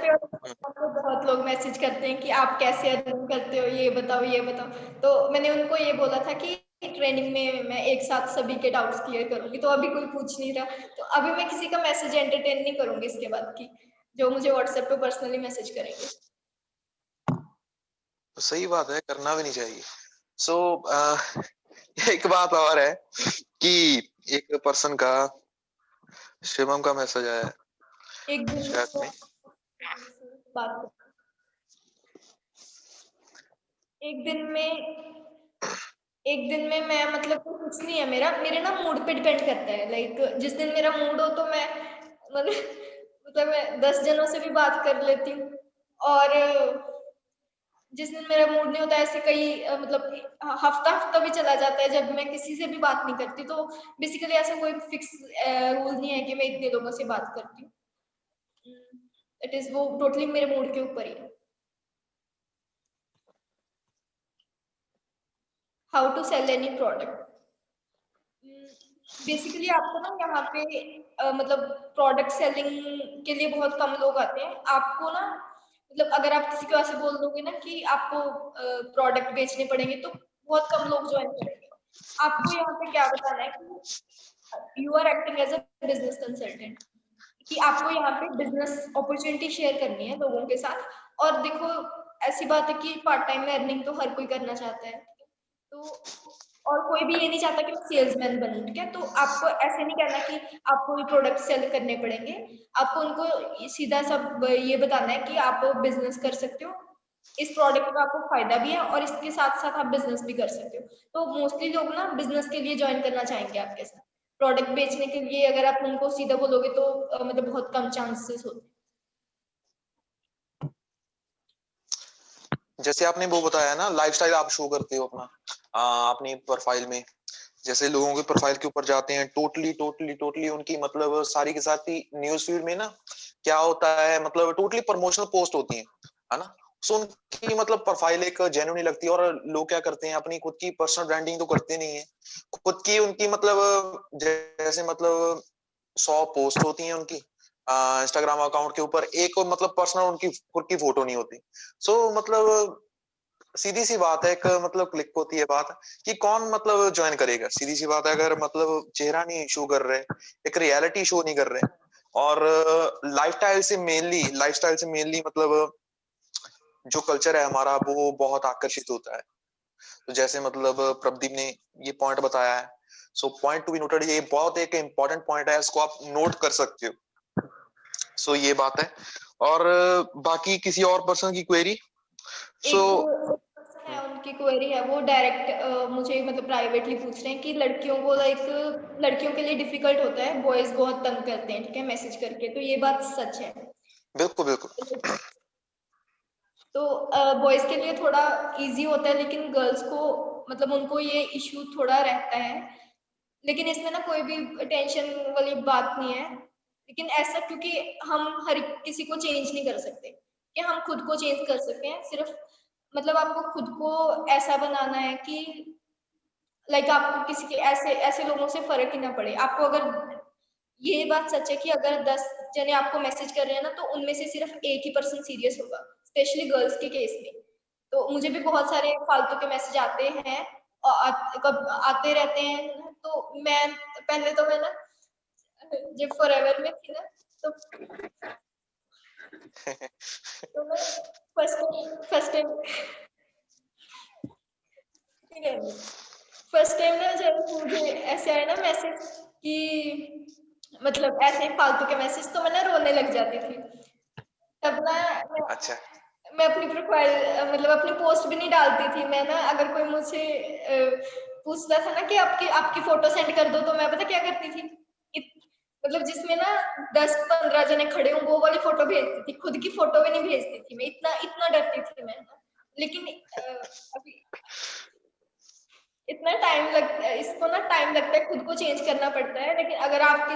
पे और बहुत लोग मैसेज करते हैं कि आप कैसे अर्न करते हो, ये बताओ ये बताओ। तो मैंने उनको ये बोला था कि ट्रेनिंग में मैं एक साथ सभी के डाउट्स क्लियर करूंगी, तो अभी कोई पूछ नहीं रहा, तो अभी मैं किसी का मैसेज एंटरटेन नहीं करूंगी इसके बाद की जो मुझे व्हाट्सएप पे पर्सनली मैसेज करेंगे। तो सही बात है, करना भी नहीं चाहिए। सो एक बात और है कि एक पर्सन का, शिवम का मैसेज आया है एक दिन चैट में। बात एक दिन में एक दिन में मैं मतलब कुछ नहीं है, मेरा मेरे ना मूड पे डिपेंड करता है। लाइक जिस दिन मेरा मूड हो तो मैं मतलब मैं 10 जनों से भी बात कर लेती हूँ, और जिस दिन मेरा मूड नहीं होता, ऐसे कई मतलब हफ्ता हफ्ता भी चला जाता है जब मैं किसी से भी बात नहीं करती। तो बेसिकली ऐसा कोई फिक्स रूल नहीं है कि मैं इतने लोगों से बात करती हूँ। इट इज वो टोटली मेरे मूड के ऊपर ही है। How to sell any product. Basically आपको ना यहाँ पे मतलब प्रोडक्ट सेलिंग के लिए बहुत कम लोग आते हैं। आपको ना मतलब अगर आप किसी को ऐसे बोल दोगे ना कि आपको प्रोडक्ट बेचने पड़ेंगे, तो बहुत कम लोग ज्वाइन करेंगे। आपको यहाँ पे क्या बताना है कि you are acting as a business consultant, कि आपको यहाँ पे बिजनेस अपॉर्चुनिटी शेयर करनी है लोगों के साथ। और देखो, ऐसी बात है कि पार्ट टाइम में अर्निंग तो हर कोई करना चाहता है, तो और कोई भी ये नहीं चाहता कि मैं सेल्समैन बनूं, ठीक है। तो आपको ऐसे नहीं करना कि आपको ये प्रोडक्ट सेल करने पड़ेंगे। आपको उनको सीधा सब ये बताना है कि आप बिजनेस कर सकते हो, इस प्रोडक्ट का आपको फायदा भी है और इसके साथ साथ आप बिजनेस भी कर सकते हो। तो मोस्टली लोग ना बिजनेस के लिए ज्वाइन करना चाहेंगे आपके साथ। प्रोडक्ट बेचने के लिए अगर आप उनको सीधा बोलोगे तो मतलब बहुत कम चांसेस होते हैं। जैसे आपने वो बताया ना, लाइफस्टाइल आप शो करते हो अपना अपनी प्रोफाइल में, जैसे लोगों के प्रोफाइल के ऊपर जाते हैं, टोटली टोटली टोटली उनकी मतलब सारी की सारी न्यूज फीड में ना क्या होता है, मतलब टोटली प्रमोशनल पोस्ट होती है ना। सो उनकी मतलब प्रोफाइल एक जेन्युइन नहीं लगती, और लोग क्या करते हैं, अपनी खुद की पर्सनल ब्रांडिंग तो करते नहीं है, खुद की उनकी मतलब जैसे मतलब 100 पोस्ट होती हैं उनकी इंस्टाग्राम अकाउंट के ऊपर, एक मतलब पर्सनल उनकी खुद की फोटो नहीं होती। सो मतलब सीधी सी बात है, एक मतलब क्लिक होती है बात कि कौन मतलब ज्वाइन करेगा। सीधी सी बात है, अगर मतलब चेहरा नहीं शो कर रहे, एक रियलिटी शो नहीं कर रहे, और लाइफस्टाइल से मेनली मतलब जो कल्चर है हमारा वो बहुत आकर्षित होता है। तो जैसे मतलब प्रदीप ने ये पॉइंट बताया है, so point to be noted, ये बहुत एक इम्पोर्टेंट पॉइंट है, इसको आप नोट कर सकते हो। सो ये बात है। और बाकी किसी और पर्सन की क्वेरी? सो एक है, उनकी क्वेरी है, वो डायरेक्ट मुझे मतलब प्राइवेटली पूछ रहे हैं कि लड़कियों को लड़कियों के लिए डिफिकल्ट होता है, बॉयज बहुत तंग करते हैं, ठीक है, मैसेज करके, तो ये बात सच है? बिल्कुल बिल्कुल। तो बॉयज के लिए थोड़ा इजी होता है, लेकिन गर्ल्स को मतलब उनको ये इश्यू थोड़ा रहता है। लेकिन इसमें ना कोई भी टेंशन वाली बात नहीं है। लेकिन ऐसा, क्योंकि हम हर किसी को चेंज नहीं कर सकते, कि हम खुद को चेंज कर सकते हैं सिर्फ। मतलब आपको खुद को ऐसा बनाना है कि आपको किसी के ऐसे ऐसे लोगों से फर्क ही ना पड़े आपको। अगर ये बात सच है कि अगर 10 जने आपको मैसेज कर रहे हैं ना, तो उनमें से सिर्फ एक ही पर्सन सीरियस होगा, स्पेशली गर्ल्स के केस में। तो मुझे भी बहुत सारे फालतू के मैसेज आते हैं और कब आते रहते हैं। तो मैं पहले तो मैं ना जब फॉरएवर में थी ना, तो मैं फर्स्ट टाइम फर्स्ट टाइम ना जब मुझे ऐसे आया ना मैसेज कि मतलब ऐसे फालतू के मैसेज, तो मैं ना रोने लग जाती थी। तब ना अच्छा। मैं अपनी प्रोफाइल मतलब अपनी पोस्ट भी नहीं डालती थी। मैं ना अगर कोई मुझसे पूछता था ना कि आपकी आपकी फोटो सेंड कर दो, तो मैं पता क्या करती थी? मतलब जिसमें ना 10-15 जने खड़े हों वो वाली फोटो भेजती थी, खुद की फोटो भी नहीं भेजती थी मैं, इतना इतना डरती थी मैं। लेकिन अभी इतना टाइम लगता है, इसको ना टाइम लगता है, खुद को चेंज करना पड़ता है। लेकिन अगर आप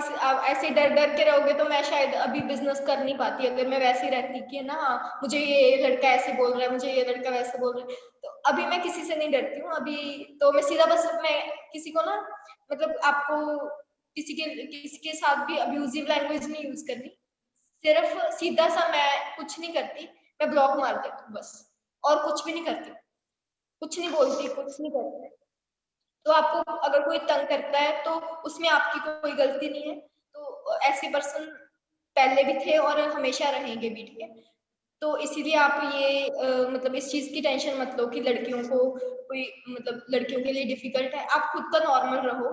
ऐसे डर डर के रहोगे, तो मैं शायद अभी बिजनेस कर नहीं पाती। अगर मैं वैसी रहती कि ना, हाँ मुझे ये लड़का ऐसे बोल रहा है, मुझे ये लड़का वैसे बोल रहा है, तो अभी मैं किसी से नहीं डरती हूँ। अभी तो मैं सीधा बस मैं किसी को ना मतलब आपको किसी के साथ भी अब्यूजिव लैंग्वेज नहीं यूज करनी। सिर्फ सीधा सा मैं कुछ नहीं करती, मैं ब्लॉक मार देती हूँ बस, और कुछ भी नहीं करती, कुछ नहीं बोलती, कुछ नहीं करती। तो आपको अगर कोई तंग करता है, तो उसमें आपकी कोई गलती नहीं है। तो ऐसे पर्सन पहले भी थे और हमेशा रहेंगे भी, ठीक है। तो इसीलिए आप ये मतलब इस चीज की टेंशन मत लो कि लड़कियों को कोई मतलब लड़कियों के लिए डिफिकल्ट है। आप खुद का नॉर्मल रहो,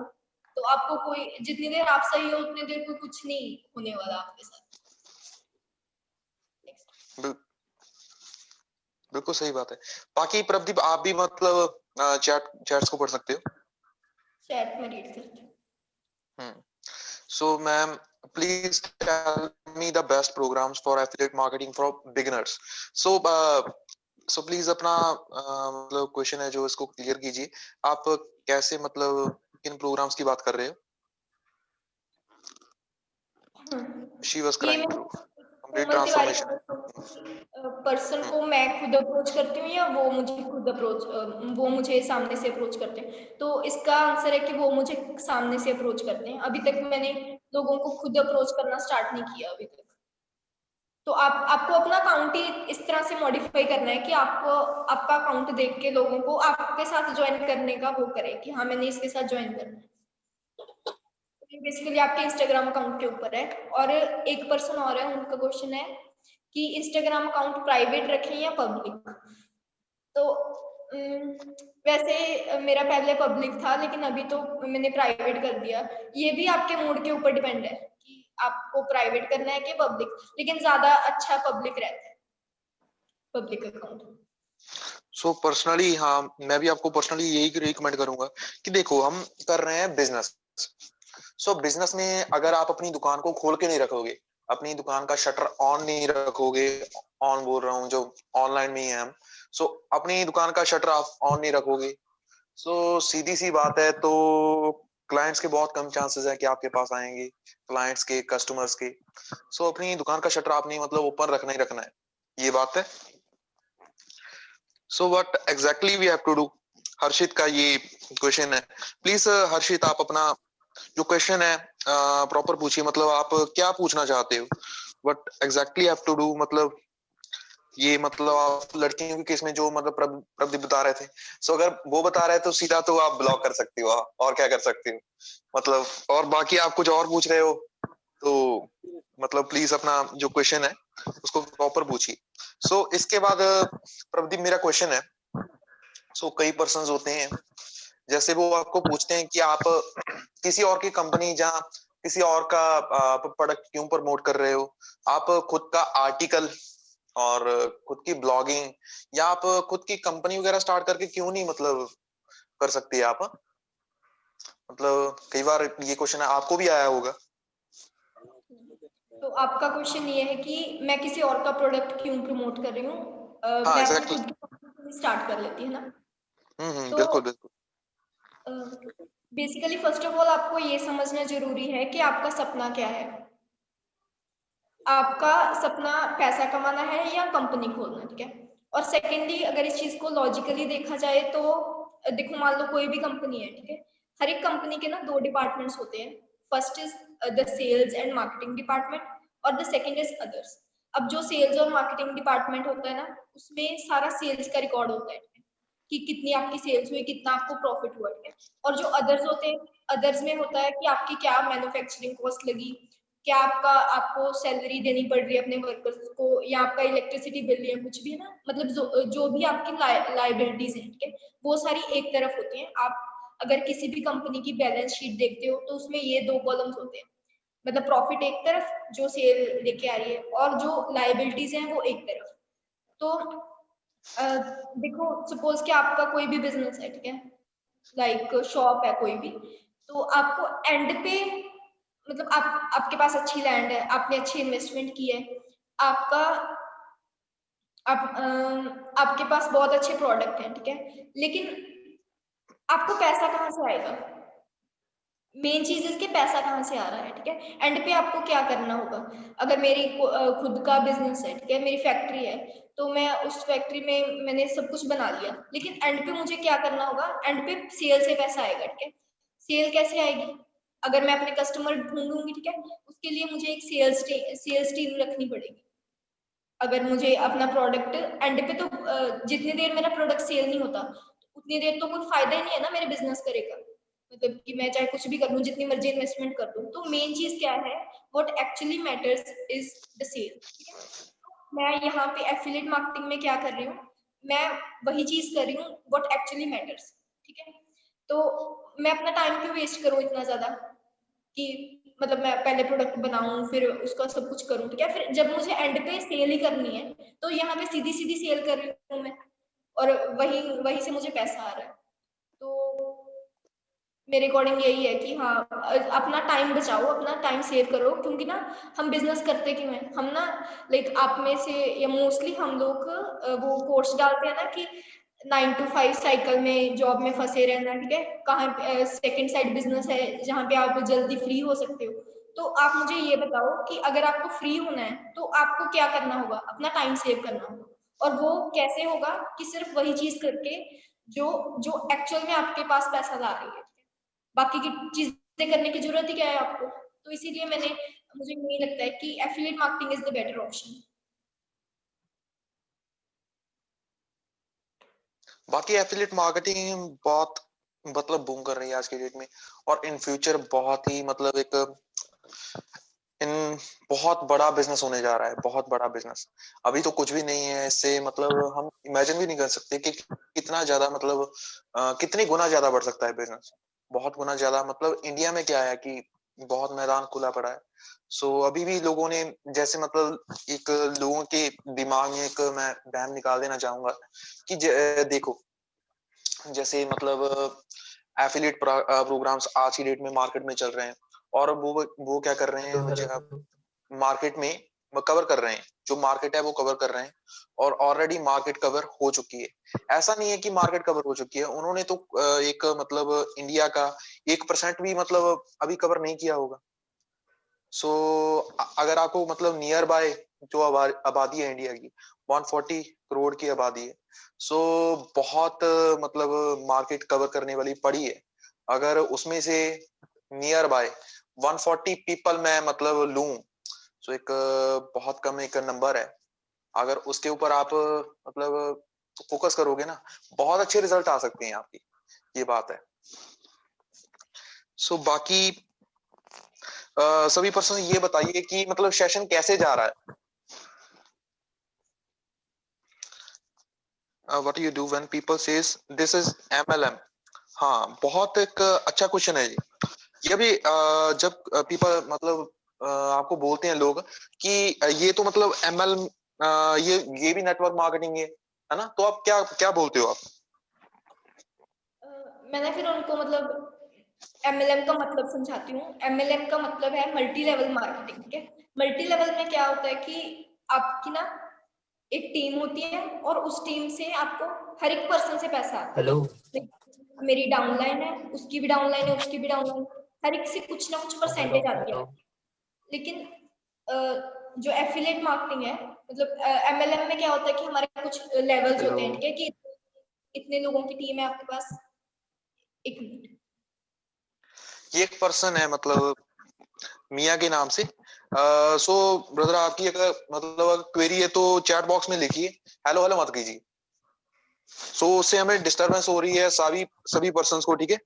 तो आपको कोई जितनी देर आप सही हो उतनी देर कोई कुछ नहीं होने वाला आपके साथ। बिल, बिल्कुल सही बात है। बाकी प्रदीप आप भी मतलब चैट्स को पढ़ सकते हो। चैट में रीड करती हूँ। So ma'am, please tell me the best programs for affiliate marketing for beginners. So so please अपना मतलब क्वेश्चन है जो इसको क्लियर कीजिए। आप कैसे मतलब किन प्रोग्राम्स की बात कर रहे हो? She was ये crying मैं bro. Complete कोमल तिवारी transformation है। पर्सन को मैं खुद अप्रोच करती हूँ, या वो मुझे खुद अप्रोच वो मुझे सामने से अप्रोच करते हैं? तो इसका आंसर है कि वो मुझे सामने से अप्रोच करते हैं। अभी तक मैंने लोगों को खुद अप्रोच करना स्टार्ट नहीं किया अभी तक। तो आपको अपना अकाउंट ही इस तरह से मॉडिफाई करना है कि आपको आपका अकाउंट देख के लोगों को आपके साथ ज्वाइन करने का वो करे कि हाँ मैंने इसके साथ ज्वाइन करना है। बेसिकली आपके इंस्टाग्राम अकाउंट के ऊपर है। और एक पर्सन और है, उनका क्वेश्चन है कि इंस्टाग्राम अकाउंट प्राइवेट रखें या पब्लिक। तो वैसे मेरा पहले पब्लिक था, लेकिन अभी तो मैंने प्राइवेट कर दिया। ये भी आपके मूड के ऊपर डिपेंड है कि आपको प्राइवेट करना है कि पब्लिक, लेकिन ज्यादा अच्छा पब्लिक रहता है, पब्लिक अकाउंट। So पर्सनली हाँ, मैं भी आपको पर्सनली यही रिकमेंड करूंगा कि देखो हम कर रहे हैं बिजनेस। सो बिजनेस में अगर आप अपनी दुकान को खोल के नहीं रखोगे, अपनी दुकान का शटर ऑन नहीं रखोगे, ऑन बोल रहा हूँ जो ऑनलाइन में ही है हम, सो अपनी दुकान का शटर आप ऑन नहीं रखोगे, सो सीधी सी बात है, तो क्लाइंट्स के बहुत कम चांसेस है कि आपके पास आएंगे, क्लाइंट्स के, कस्टमर्स के। सो अपनी दुकान का शटर आपने मतलब ओपन रखना ही रखना है, ये बात है। So what exactly we have to do? Harshit का ये क्वेश्चन है। प्लीज हर्षित आप अपना जो क्वेश्चन है प्रॉपर पूछिए, मतलब आप क्या पूछना चाहते हो, what exactly have to do, मतलब ये मतलब आप लड़कियों के केस में जो मतलब प्रदीप बता रहे थे, सो अगर वो बता रहे हैं तो सीधा तो आप ब्लॉक कर सकती हो, और क्या कर सकती हो मतलब। और बाकी आप कुछ और पूछ रहे हो तो मतलब प्लीज अपना जो क्वेश्चन है उसको प्रॉपर पूछिए। सो इसके बाद प्रदीप मेरा क्वेश्चन है, सो कई पर्संस होते हैं जैसे वो आपको पूछते हैं कि आप किसी और की कंपनी जहाँ किसी और का प्रोडक्ट क्यों प्रमोट कर रहे हो, आप खुद का आर्टिकल और खुद की ब्लॉगिंग या आप खुद की कंपनी वगैरह स्टार्ट करके क्यों नहीं मतलब कर सकती है आप। मतलब कई बार ये क्वेश्चन आपको भी आया होगा। तो आपका क्वेश्चन ये है कि मैं किसी और का प्रोडक्ट क्यों प्रमोट कर रही हूँ, हाँ मैं अपनी एग्जैक्टली। खुद की कंपनी स्टार्ट कर लेती है ना। तो बिल्कुल बिल्कुल। बेसिकली फर्स्ट ऑफ ऑल आपको ये समझना जरूरी है कि आपका सपना क्या है। आपका सपना पैसा कमाना है या कंपनी खोलना, ठीक है। और सेकेंडली अगर इस चीज को लॉजिकली देखा जाए तो देखो मान लो कोई भी कंपनी है, ठीक है। हर एक कंपनी के ना दो डिपार्टमेंट्स होते हैं। First is the sales and marketing department और द सेकेंड इज अदर्स। अब जो सेल्स और मार्केटिंग डिपार्टमेंट होता है ना, उसमें सारा सेल्स का रिकॉर्ड होता है कि कितनी आपकी सेल्स हुई, कितना आपको प्रॉफिट हुआ, ठीक है। और जो अदर्स होते हैं, अदर्स में होता है कि आपकी क्या मैन्युफैक्चरिंग कॉस्ट लगी, क्या आपको सैलरी देनी पड़ रही है अपने वर्कर्स को, या आपका इलेक्ट्रिसिटी बिल या कुछ भी है ना, मतलब जो भी आपकी लाइबिलिटीज है, ठीक है, वो सारी एक तरफ होती हैं। आप अगर किसी भी कंपनी की बैलेंस शीट देखते हो तो उसमें ये दो कॉलम्स होते हैं, मतलब प्रॉफिट एक तरफ जो सेल लेके आ रही है और जो लाइबिलिटीज हैं वो एक तरफ। तो देखो सपोज कि आपका कोई भी बिजनेस है, ठीक है, लाइक शॉप है कोई भी, तो आपको एंड पे मतलब आपके पास अच्छी लैंड है, आपने अच्छी इन्वेस्टमेंट की है, आपका आपके पास बहुत अच्छे प्रोडक्ट हैं, ठीक है, लेकिन आपको पैसा कहाँ से आएगा? मेन चीज इसके पैसा कहाँ से आ रहा है, ठीक है। एंड पे आपको क्या करना होगा? अगर मेरी खुद का बिजनेस है, ठीक है, मेरी फैक्ट्री है, तो मैं उस फैक्ट्री में मैंने सब कुछ बना लिया, लेकिन एंड पे मुझे क्या करना होगा? एंड पे सेल से पैसा आएगा, ठीक है। सेल कैसे आएगी? अगर मैं अपने कस्टमर ढूंढूंगी, ठीक है, उसके लिए मुझे एक सेल्स टीम रखनी पड़ेगी। अगर मुझे अपना प्रोडक्ट एंड पे तो जितनी देर मेरा प्रोडक्ट सेल नहीं होता उतनी देर तो कोई फायदा ही नहीं है ना मेरे बिजनेस करे का। मतलब कि मैं चाहे कुछ भी कर लूं, जितनी मर्जी इन्वेस्टमेंट कर दूं, तो मेन चीज क्या है? What actually matters is the sale, ठीक है। मैं यहाँ पे एफिलिएट मार्केटिंग में क्या कर रही हूँ? मैं वही चीज कर रही हूँ व्हाट एक्चुअली मैटर्स, ठीक है। तो मैं अपना टाइम क्यों वेस्ट करूँ इतना ज्यादा कि मतलब मैं पहले प्रोडक्ट बनाऊं फिर उसका सब कुछ करूं, ठीक है, फिर जब मुझे एंड पे सेल ही करनी है तो यहाँ पे सीधी सीधी सेल कर रही हूँ मैं, और वही वही से मुझे पैसा आ रहा है। तो मेरे अकॉर्डिंग यही है कि हाँ, अपना टाइम बचाओ, अपना टाइम सेव करो, क्योंकि ना हम बिजनेस करते क्यों हैं? हम ना लाइक आप में से या मोस्टली हम लोग वो कोर्स डालते हैं ना कि 9 to 5 साइकिल में जॉब में फंसे रहना, ठीक है, कहाँ सेकंड साइड बिजनेस है जहाँ पे आप जल्दी फ्री हो सकते हो। तो आप मुझे ये बताओ कि अगर आपको फ्री होना है तो आपको क्या करना होगा? अपना टाइम सेव करना होगा। और वो कैसे होगा? कि सिर्फ वही चीज करके जो जो एक्चुअल में आपके पास पैसा ला रही है। बाकी की चीजें करने की जरूरत ही क्या है आपको? तो इसीलिए मुझे नहीं लगता है कि affiliate marketing is the better option. बाकी एफिलिएट मार्केटिंग बहुत मतलब बूम कर रही है आज की डेट में, और इन फ्यूचर बहुत ही मतलब एक इन बहुत बड़ा बिजनेस होने जा रहा है, बहुत बड़ा बिजनेस। अभी तो कुछ भी नहीं है इससे, मतलब हम इमेजिन भी नहीं कर सकते कि कितना ज्यादा मतलब कितनी गुना ज्यादा बढ़ सकता है बिजनेस, बहुत गुना ज्यादा। मतलब इंडिया में क्या है कि बहुत मैदान खुला पड़ा है। सो अभी भी लोगों ने जैसे मतलब एक लोगों के दिमाग में एक मैं बहम निकाल देना चाहूंगा कि देखो जैसे मतलब एफिलिएट प्रोग्राम्स आज की डेट में मार्केट में चल रहे हैं, और वो क्या कर रहे हैं मार्केट में कवर कर रहे हैं, जो मार्केट है वो कवर कर रहे हैं, और ऑलरेडी मार्केट कवर हो चुकी है। ऐसा नहीं है कि मार्केट कवर हो चुकी है, उन्होंने तो एक मतलब इंडिया का 1% भी मतलब अभी कवर नहीं किया होगा। सो अगर आपको मतलब नियर बाय जो आबादी है इंडिया की 140 करोड़ की आबादी है, सो बहुत मतलब मार्केट कवर करने वाली पड़ी है। अगर उसमें से नियर बाय 140 पीपल मैं मतलब लूं, सो एक बहुत कम एक नंबर है। अगर उसके ऊपर आप मतलब फोकस करोगे ना, बहुत अच्छे रिजल्ट आ सकते हैं आपकी, ये बात है। सो बाकी सभी पर्सन ये बताइए कि मतलब सेशन कैसे जा रहा है। What you do when people says this is MLM। हाँ, बहुत एक अच्छा क्वेश्चन है ये भी। जब पीपल मतलब आपको बोलते हैं लोग कि ये तो मतलब ML, ये भी नेटवर्क मार्केटिंग है ना, तो आप क्या क्या बोलते हो आप? मैंने फिर उनको मतलब MLM का मतलब समझाती हूँ। MLM का मतलब है मल्टी लेवल मार्केटिंग। ठीक है, मल्टी लेवल में क्या होता है कि आपकी ना एक टीम होती है और उस टीम से आपको हर एक पर्सन से पैसा आता है। हेलो मेरी डाउनलाइन है, उसकी भी डाउनलाइन है, उसकी भी डाउनलाइन, हर एक से कुछ ना कुछ परसेंटेज आती है। लेकिन जो एफिलिएट मार्केटिंग है, मतलब MLM में क्या होता है कि हमारे कुछ लेवल्स होते हैं। ठीक है, कि इतने लोगों की टीम है आपके पास। एक मिनट, ये एक पर्सन है मतलब मिया के नाम से। सो ब्रदर, आपकी अगर मतलब क्वेरी है तो चैट बॉक्स में लिखिए, हेलो हेलो मत कीजिए। सो उससे हमें डिस्टरबेंस हो रही है सभी पर्सन्स को। ठीक है,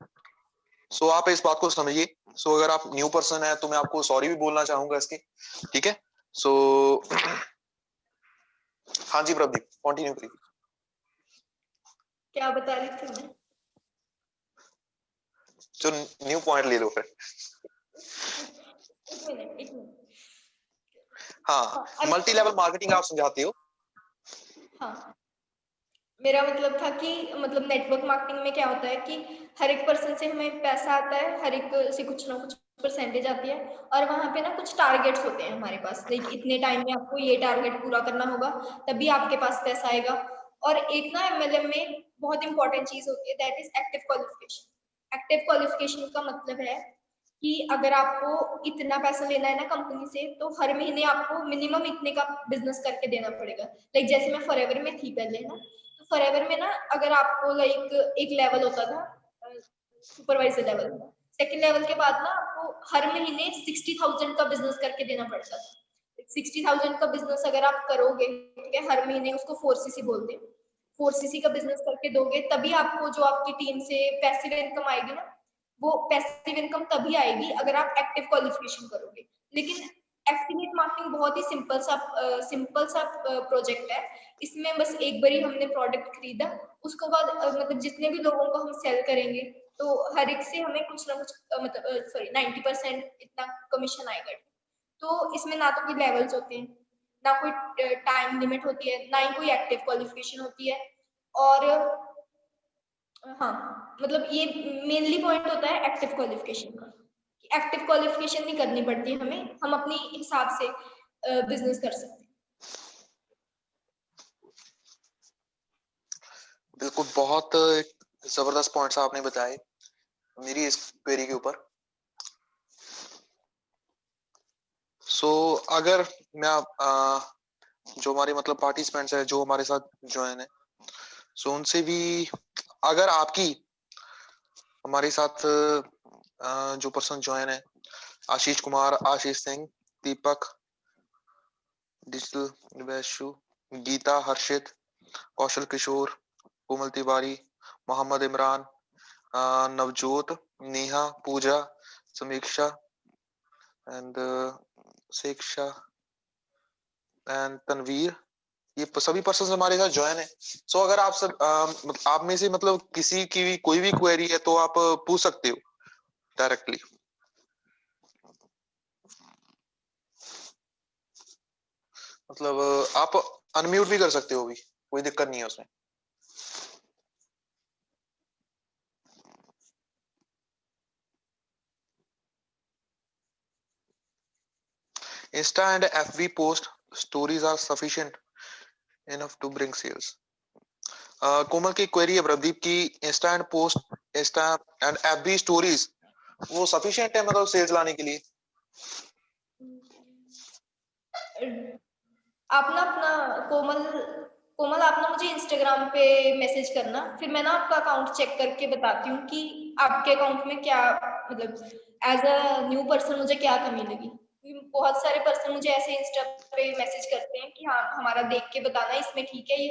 सो आप इस बात को समझिए। सो अगर आप न्यू पर्सन है तो मैं आपको सॉरी भी बोलना चाहूंगा इसके। ठीक है, सो हाँ जी प्रदीप, कंटिन्यू करिए। क्या बता रही थी मैं? जो न्यू पॉइंट ले लो फिर। एक मिनट। हाँ, हाँ, मल्टी लेवल मार्केटिंग आप समझाते हो। हाँ, मेरा मतलब था कि मतलब नेटवर्क मार्केटिंग में क्या होता है कि हर एक पर्सन से हमें पैसा आता है, हर एक से कुछ ना कुछ परसेंटेज आती है, और वहां पे ना कुछ टारगेट्स होते हैं हमारे पास। लाइक इतने टाइम में आपको ये टारगेट पूरा करना होगा, तभी आपके पास पैसा आएगा। और एक ना MLM में बहुत इंपॉर्टेंट चीज होती है, that is active qualification. Active qualification का मतलब है कि अगर आपको इतना पैसा लेना है ना कंपनी से, तो हर महीने आपको मिनिमम इतने का बिजनेस करके देना पड़ेगा। लाइक जैसे मैं फॉरएवर में थी पहले ना, तो फॉरएवर में ना अगर आपको लाइक एक लेवल होता था, सुपरवाइजर लेवल। सेकंड लेवल के बाद ना आपको हर महीने 60,000 का बिजनेस करके देना पड़ता था। 60,000 का बिजनेस अगर आप करोगे, ठीक है, हर महीने, उसको 4CC बोलते हैं, 4CC का बिजनेस करके दोगे, तभी आपको जो आपकी टीम से पैसिव इनकम आएगी ना, वो पैसिव इनकम तभी आएगी अगर आप एक्टिव क्वालिफिकेशन करोगे। लेकिन एफिलिएट मार्केटिंग बहुत ही सिंपल सा प्रोजेक्ट है। इसमें बस एक बारी हमने प्रोडक्ट खरीदा, उसके बाद मतलब जितने भी लोगों को हम सेल करेंगे, तो हर एक से हमें कुछ ना कुछ मतलब सॉरी 90% इतना कमीशन आएगा। तो इसमें ना तो कोई लेवल्स होते हैं, ना कोई टाइम लिमिट होती है, ना ही कोई एक्टिव क्वालिफिकेशन होती है। और हाँ, मतलब ये मेनली पॉइंट होता है एक्टिव क्वालिफिकेशन का। एक्टिव क्वालिफिकेशन नहीं करनी पड़ती हमें, हम अपनी हिसाब से बिजनेस कर सकते हैं। बिल्कुल, बहुत जबरदस्त पॉइंट्स आपने बताए मेरी इस क्वेरी के ऊपर। सो अगर मैं जो हमारे मतलब पार्टिसिपेंट्स है जो हमारे साथ ज्वाइन है, सो उनसे भी अगर आपकी हमारे साथ जो पर्सन ज्वाइन है, आशीष कुमार, आशीष सिंह, दीपक, डिजिटल वैशु, गीता, हर्षित, कौशल किशोर, कोमल तिवारी, मोहम्मद इमरान, नवजोत, नेहा, पूजा, समीक्षा एंड शिक्षा एंड तनवीर, ये सभी पर्सन हमारे साथ ज्वाइन है। सो अगर आप सब आप में से मतलब किसी की भी कोई भी क्वेरी है तो आप पूछ सकते हो डायरेक्टली। मतलब आप अनम्यूट भी कर सकते हो भी, कोई दिक्कत नहीं है उसमें। Insta and FB post stories are sufficient enough to bring sales. कोमल की क्वेरी है प्रदीप की, इंस्टा एंड FB स्टोरीज वो सफिशिएंट है मतलब सेल्स लाने के लिए? आप ना अपना कोमल कोमल आप ना मुझे इंस्टाग्राम पे मैसेज करना, फिर मैं ना आपका अकाउंट चेक करके बताती हूँ कि आपके अकाउंट में क्या मतलब एज अ न्यू पर्सन मुझे क्या कमी लगी। बहुत सारे पर्सन मुझे ऐसे इंस्टा पे मैसेज करते हैं कि हाँ हमारा देख के बताना इसमें ठीक है ये,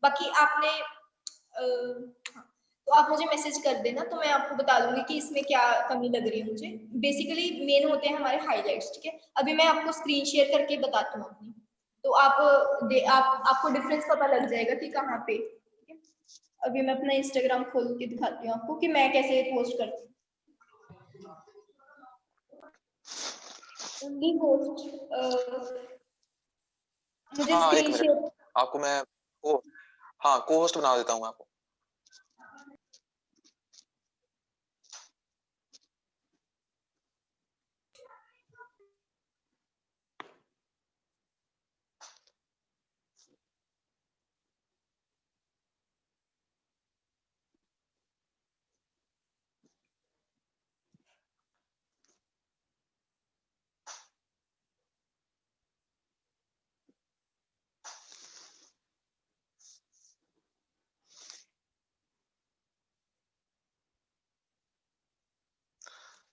बाकी आपने हाँ, तो आप मुझे मैसेज कर देना तो मैं आपको बता दूंगी कि इसमें क्या कमी लग रही है मुझे। बेसिकली मेन होते हैं हमारे हाईलाइट्स, ठीक है। अभी मैं आपको स्क्रीन शेयर करके बताती हूँ अपनी, तो आपको डिफरेंस पता लग जाएगा कि कहाँ पे, ठीक है। अभी मैं अपना इंस्टाग्राम खोल के दिखाती हूँ आपको कि मैं कैसे पोस्ट करती हूँ। ओनली पोस्ट मुझे हाँ एक स्क्रीन मिनट, शेयर। आपको मैं को हाँ को होस्ट बना देता हूँ आपको।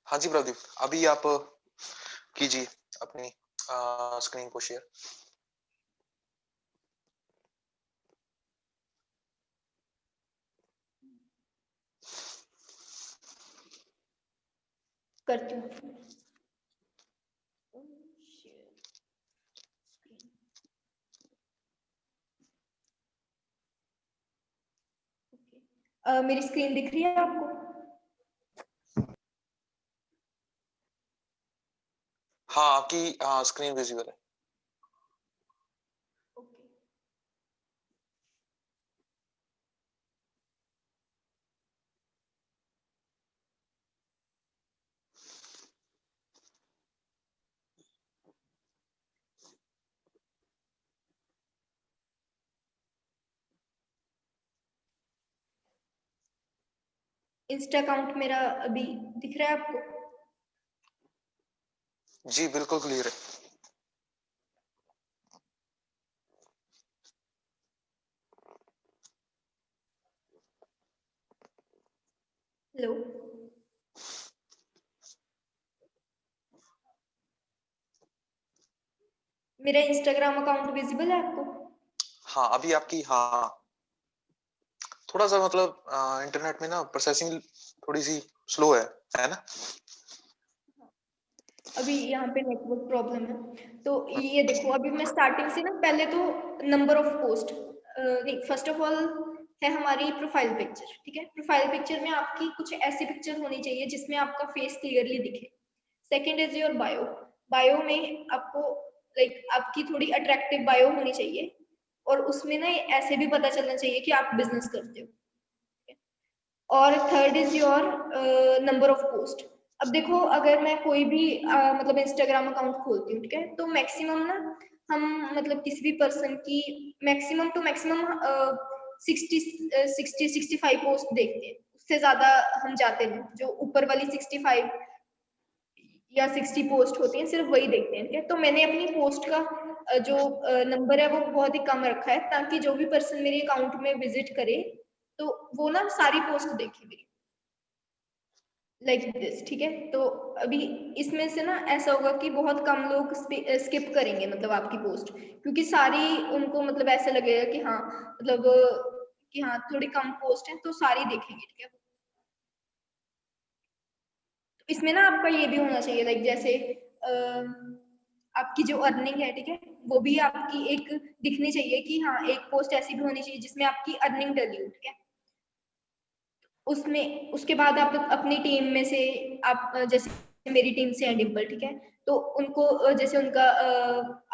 हाँ जी प्रदीप, अभी आप कीजिए अपनी स्क्रीन को शेयर। करती हूँ। मेरी स्क्रीन दिख रही है आपको? हाँ आपकी स्क्रीन विजिबल है। इंस्टा अकाउंट मेरा अभी दिख रहा है आपको? जी बिल्कुल क्लियर है। हेलो, मेरा इंस्टाग्राम अकाउंट विजिबल है आपको? हाँ अभी आपकी, हाँ थोड़ा सा मतलब इंटरनेट में ना प्रोसेसिंग थोड़ी सी स्लो है ना? अभी यहाँ पे नेटवर्क प्रॉब्लम है। तो ये देखो, अभी मैं स्टार्टिंग से ना, पहले तो नंबर ऑफ पोस्ट, नहीं, फर्स्ट ऑफ ऑल है हमारी प्रोफाइल पिक्चर, ठीक है। प्रोफाइल पिक्चर में आपकी कुछ ऐसी पिक्चर होनी चाहिए जिसमें आपका फेस क्लियरली दिखे। Second is your bio. Bio में आपको आपकी थोड़ी अट्रैक्टिव बायो होनी चाहिए, और उसमें ना ऐसे भी पता चलना चाहिए कि आप बिजनेस करते हो। और third is your number of post. अब देखो, अगर मैं कोई भी मतलब इंस्टाग्राम अकाउंट खोलती हूँ, ठीक है, तो मैक्सिमम ना हम मतलब किसी भी पर्सन की मैक्सिमम टू मैक्सिमम 60-65 पोस्ट देखते हैं। उससे ज्यादा हम जाते नहीं। जो ऊपर वाली 65 या 60 पोस्ट होती हैं, सिर्फ वही देखते हैं, ठीक है। तो मैंने अपनी पोस्ट का जो नंबर है वो बहुत ही कम रखा है, ताकि जो भी पर्सन मेरे अकाउंट में विजिट करे तो वो ना सारी पोस्ट देखे मेरी, लाइक दिस, ठीक है। तो अभी इसमें से ना ऐसा होगा कि बहुत कम लोग स्किप करेंगे मतलब आपकी पोस्ट, क्योंकि सारी उनको मतलब ऐसा लगेगा कि हाँ मतलब कि हाँ थोड़ी कम पोस्ट है तो सारी देखेंगे, ठीक है। तो इसमें ना आपका ये भी होना चाहिए, लाइक जैसे आपकी जो अर्निंग है, ठीक है, वो भी आपकी एक दिखनी चाहिए कि हाँ एक पोस्ट ऐसी भी होनी चाहिए जिसमें आपकी अर्निंग डली हो, ठीक है। उसमें उसके बाद आप अपनी टीम में से आप जैसे मेरी टीम से है डिम्पल, ठीक है, तो उनको जैसे उनका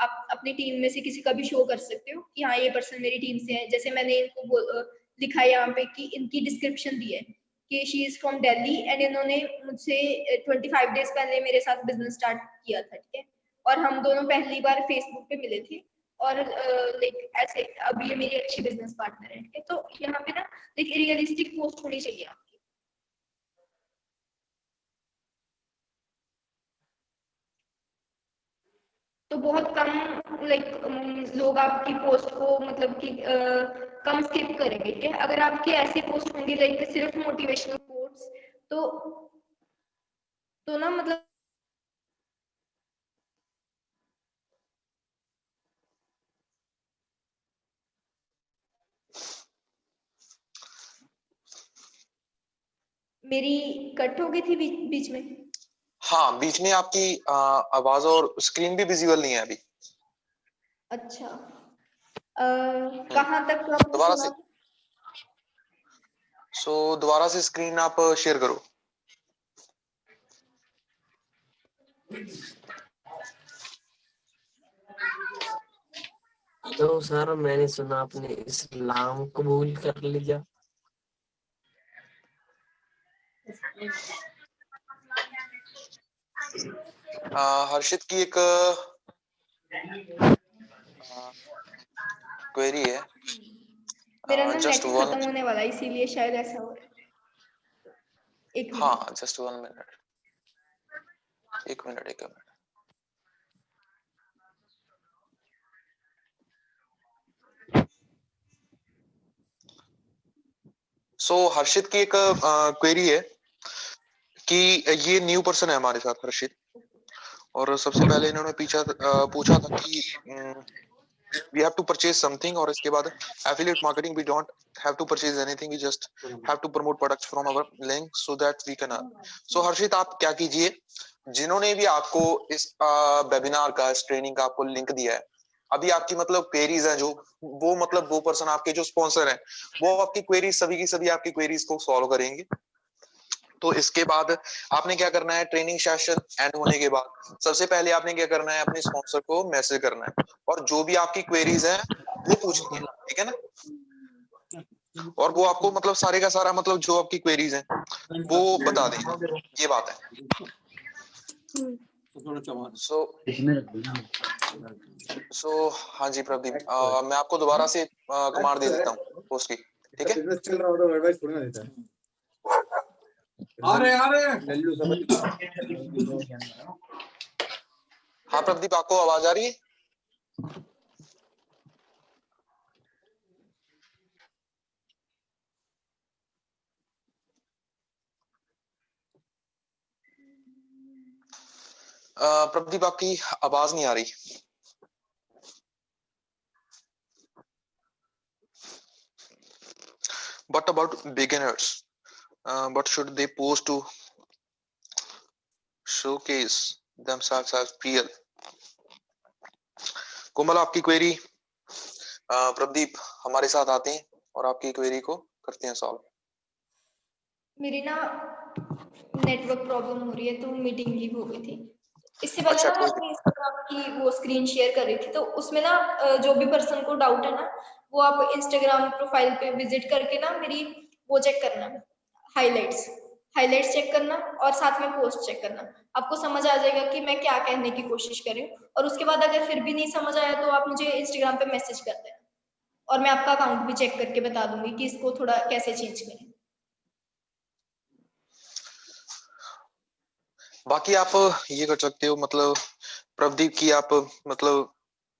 आप अपनी टीम में से किसी का भी शो कर सकते हो कि हाँ ये पर्सन मेरी टीम से है। जैसे मैंने इनको लिखा है यहाँ पे कि इनकी डिस्क्रिप्शन दी है कि she is from Delhi and इन्होंने मुझसे 25 डेज पहले मेरे साथ बिजनेस स्टार्ट किया था, ठीक है, और हम दोनों पहली बार फेसबुक पे मिले थे, और लाइक ऐसे अब ये मेरी अच्छी बिजनेस पार्टनर है, ठीक है। तो यहाँ पे ना एक रियलिस्टिक पोस्ट होनी चाहिए आपकी। तो बहुत कम लोग आपकी पोस्ट को मतलब कि कम स्किप करेंगे, ठीक है। अगर आपकी ऐसी पोस्ट होंगी लाइक सिर्फ मोटिवेशनल कोट्स, तो ना मतलब मेरी कट हो गई थी बीच में। हाँ, बीच में आपकी आवाज और स्क्रीन भी विजिबल नहीं है अभी। अच्छा, कहाँ तक आपने दोबारा सुना? से दोबारा से स्क्रीन आप शेयर करो। तो सर मैंने सुना आपने इस्लाम कबूल कर लिया। हर्षित की एक क्वेरी है। मेरा ना जस्ट नेट वन, खत्म होने वाला है, इसीलिए शायद ऐसा हो रहा है। एक मिनट। हाँ जस्ट 1 मिनट, एक मिनट। हर्षित की एक क्वेरी है कि ये न्यू पर्सन है हमारे साथ, हर्षित, और सबसे पहले इन्होंने पूछा था कि we have to purchase something, और इसके बाद affiliate marketing we don't have to purchase anything, we just have to promote products from our link so that we can earn. So हर्षित आप क्या कीजिए, जिन्होंने भी आपको इस वेबिनार का, इस ट्रेनिंग का आपको लिंक दिया है, अभी आपकी मतलब क्वेरीज हैं जो, वो पर्सन आपके जो स्पॉन्सर हैं, वो आपकी क्वेरीज, सभी की सभी आपकी क्वेरीज को सॉल्व करेंगे। तो इसके बाद आपने क्या करना है, ट्रेनिंग सेशन एंड होने के बाद सबसे पहले आपने क्या करना है, अपने स्पॉन्सर को मैसेज करना है और जो भी आपकी क्वेरीज हैं वो पूछनी है, ठीक है ना। और वो आपको मतलब सारे का सारा मतलब जो आपकी क्वेरीज हैं वो बता देंगे, ये बात है। हाँ जी प्रदीप, मैं आपको दोबारा से कमांड दे देता हूँ पोस्ट की, ठीक है। चल रहा होता एडवाइस थोड़ी ना देता है। अरे हाँ प्रदीप, आपको आवाज आ रही है? प्रदीप आपकी आवाज नहीं आ रही। What about beginners? What should they post to showcase themselves as real? कोमल, आपकी क्वेरी प्रदीप हमारे साथ आते हैं और आपकी क्वेरी को करते हैं सॉल्व। मेरी ना नेटवर्क प्रॉब्लम हो रही है, तो मीटिंग लीव हो गई थी। इससे पहले अच्छा, ना मैं अपनी इंस्टाग्राम की वो स्क्रीन शेयर कर रही थी, तो उसमें ना जो भी पर्सन को डाउट है ना, वो आप इंस्टाग्राम प्रोफाइल पे विजिट करके ना मेरी वो चेक करना, हाइलाइट्स चेक करना और साथ में पोस्ट चेक करना। आपको समझ आ जाएगा कि मैं क्या कहने की कोशिश कर रही हूँ। और उसके बाद अगर फिर भी नहीं समझ आया तो आप मुझे इंस्टाग्राम पे मैसेज कर देना और मैं आपका अकाउंट भी चेक करके बता दूंगी कि इसको थोड़ा कैसे चेंज करें। बाकी आप ये कर सकते हो, मतलब प्रदीप की आप मतलब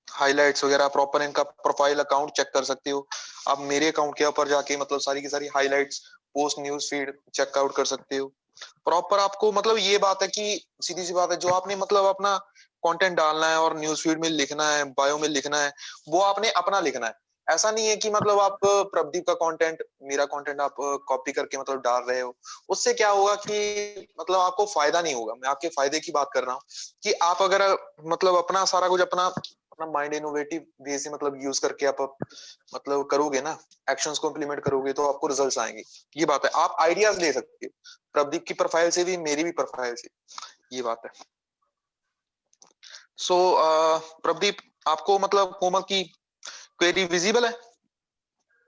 हाइलाइट्स वगैरह प्रॉपर इनका प्रोफाइल अकाउंट चेक कर सकते हो। आप मेरे अकाउंट के ऊपर जाके मतलब सारी की सारी highlights, post, news feed checkout कर सकते हो। प्रॉपर आपको मतलब ये बात है कि सीधी सी बात है, जो आपने मतलब अपना कंटेंट डालना है और न्यूज फीड में लिखना है, बायो में लिखना है, वो आपने अपना लिखना है। ऐसा नहीं है कि मतलब आप प्रदीप का कंटेंट, मेरा कंटेंट आप कॉपी करके मतलब डाल रहे हो। उससे क्या होगा कि मतलब आपको फायदा नहीं होगा। मैं आपके फायदे की बात कर रहा हूँ कि आप अगर मतलब अपना सारा कुछ अपना माइंड इनोवेटिव वे से मतलब यूज करके आप मतलब करोगे ना, एक्शंस को इंप्लीमेंट करोगे, तो आपको रिजल्ट्स आएंगे। ये बात है। आप आइडियाज ले सकते हो प्रदीप की प्रोफाइल से भी, मेरी भी प्रोफाइल से, ये बात है। प्रदीप, आपको मतलब कोमल की क्वेरी विजिबल है?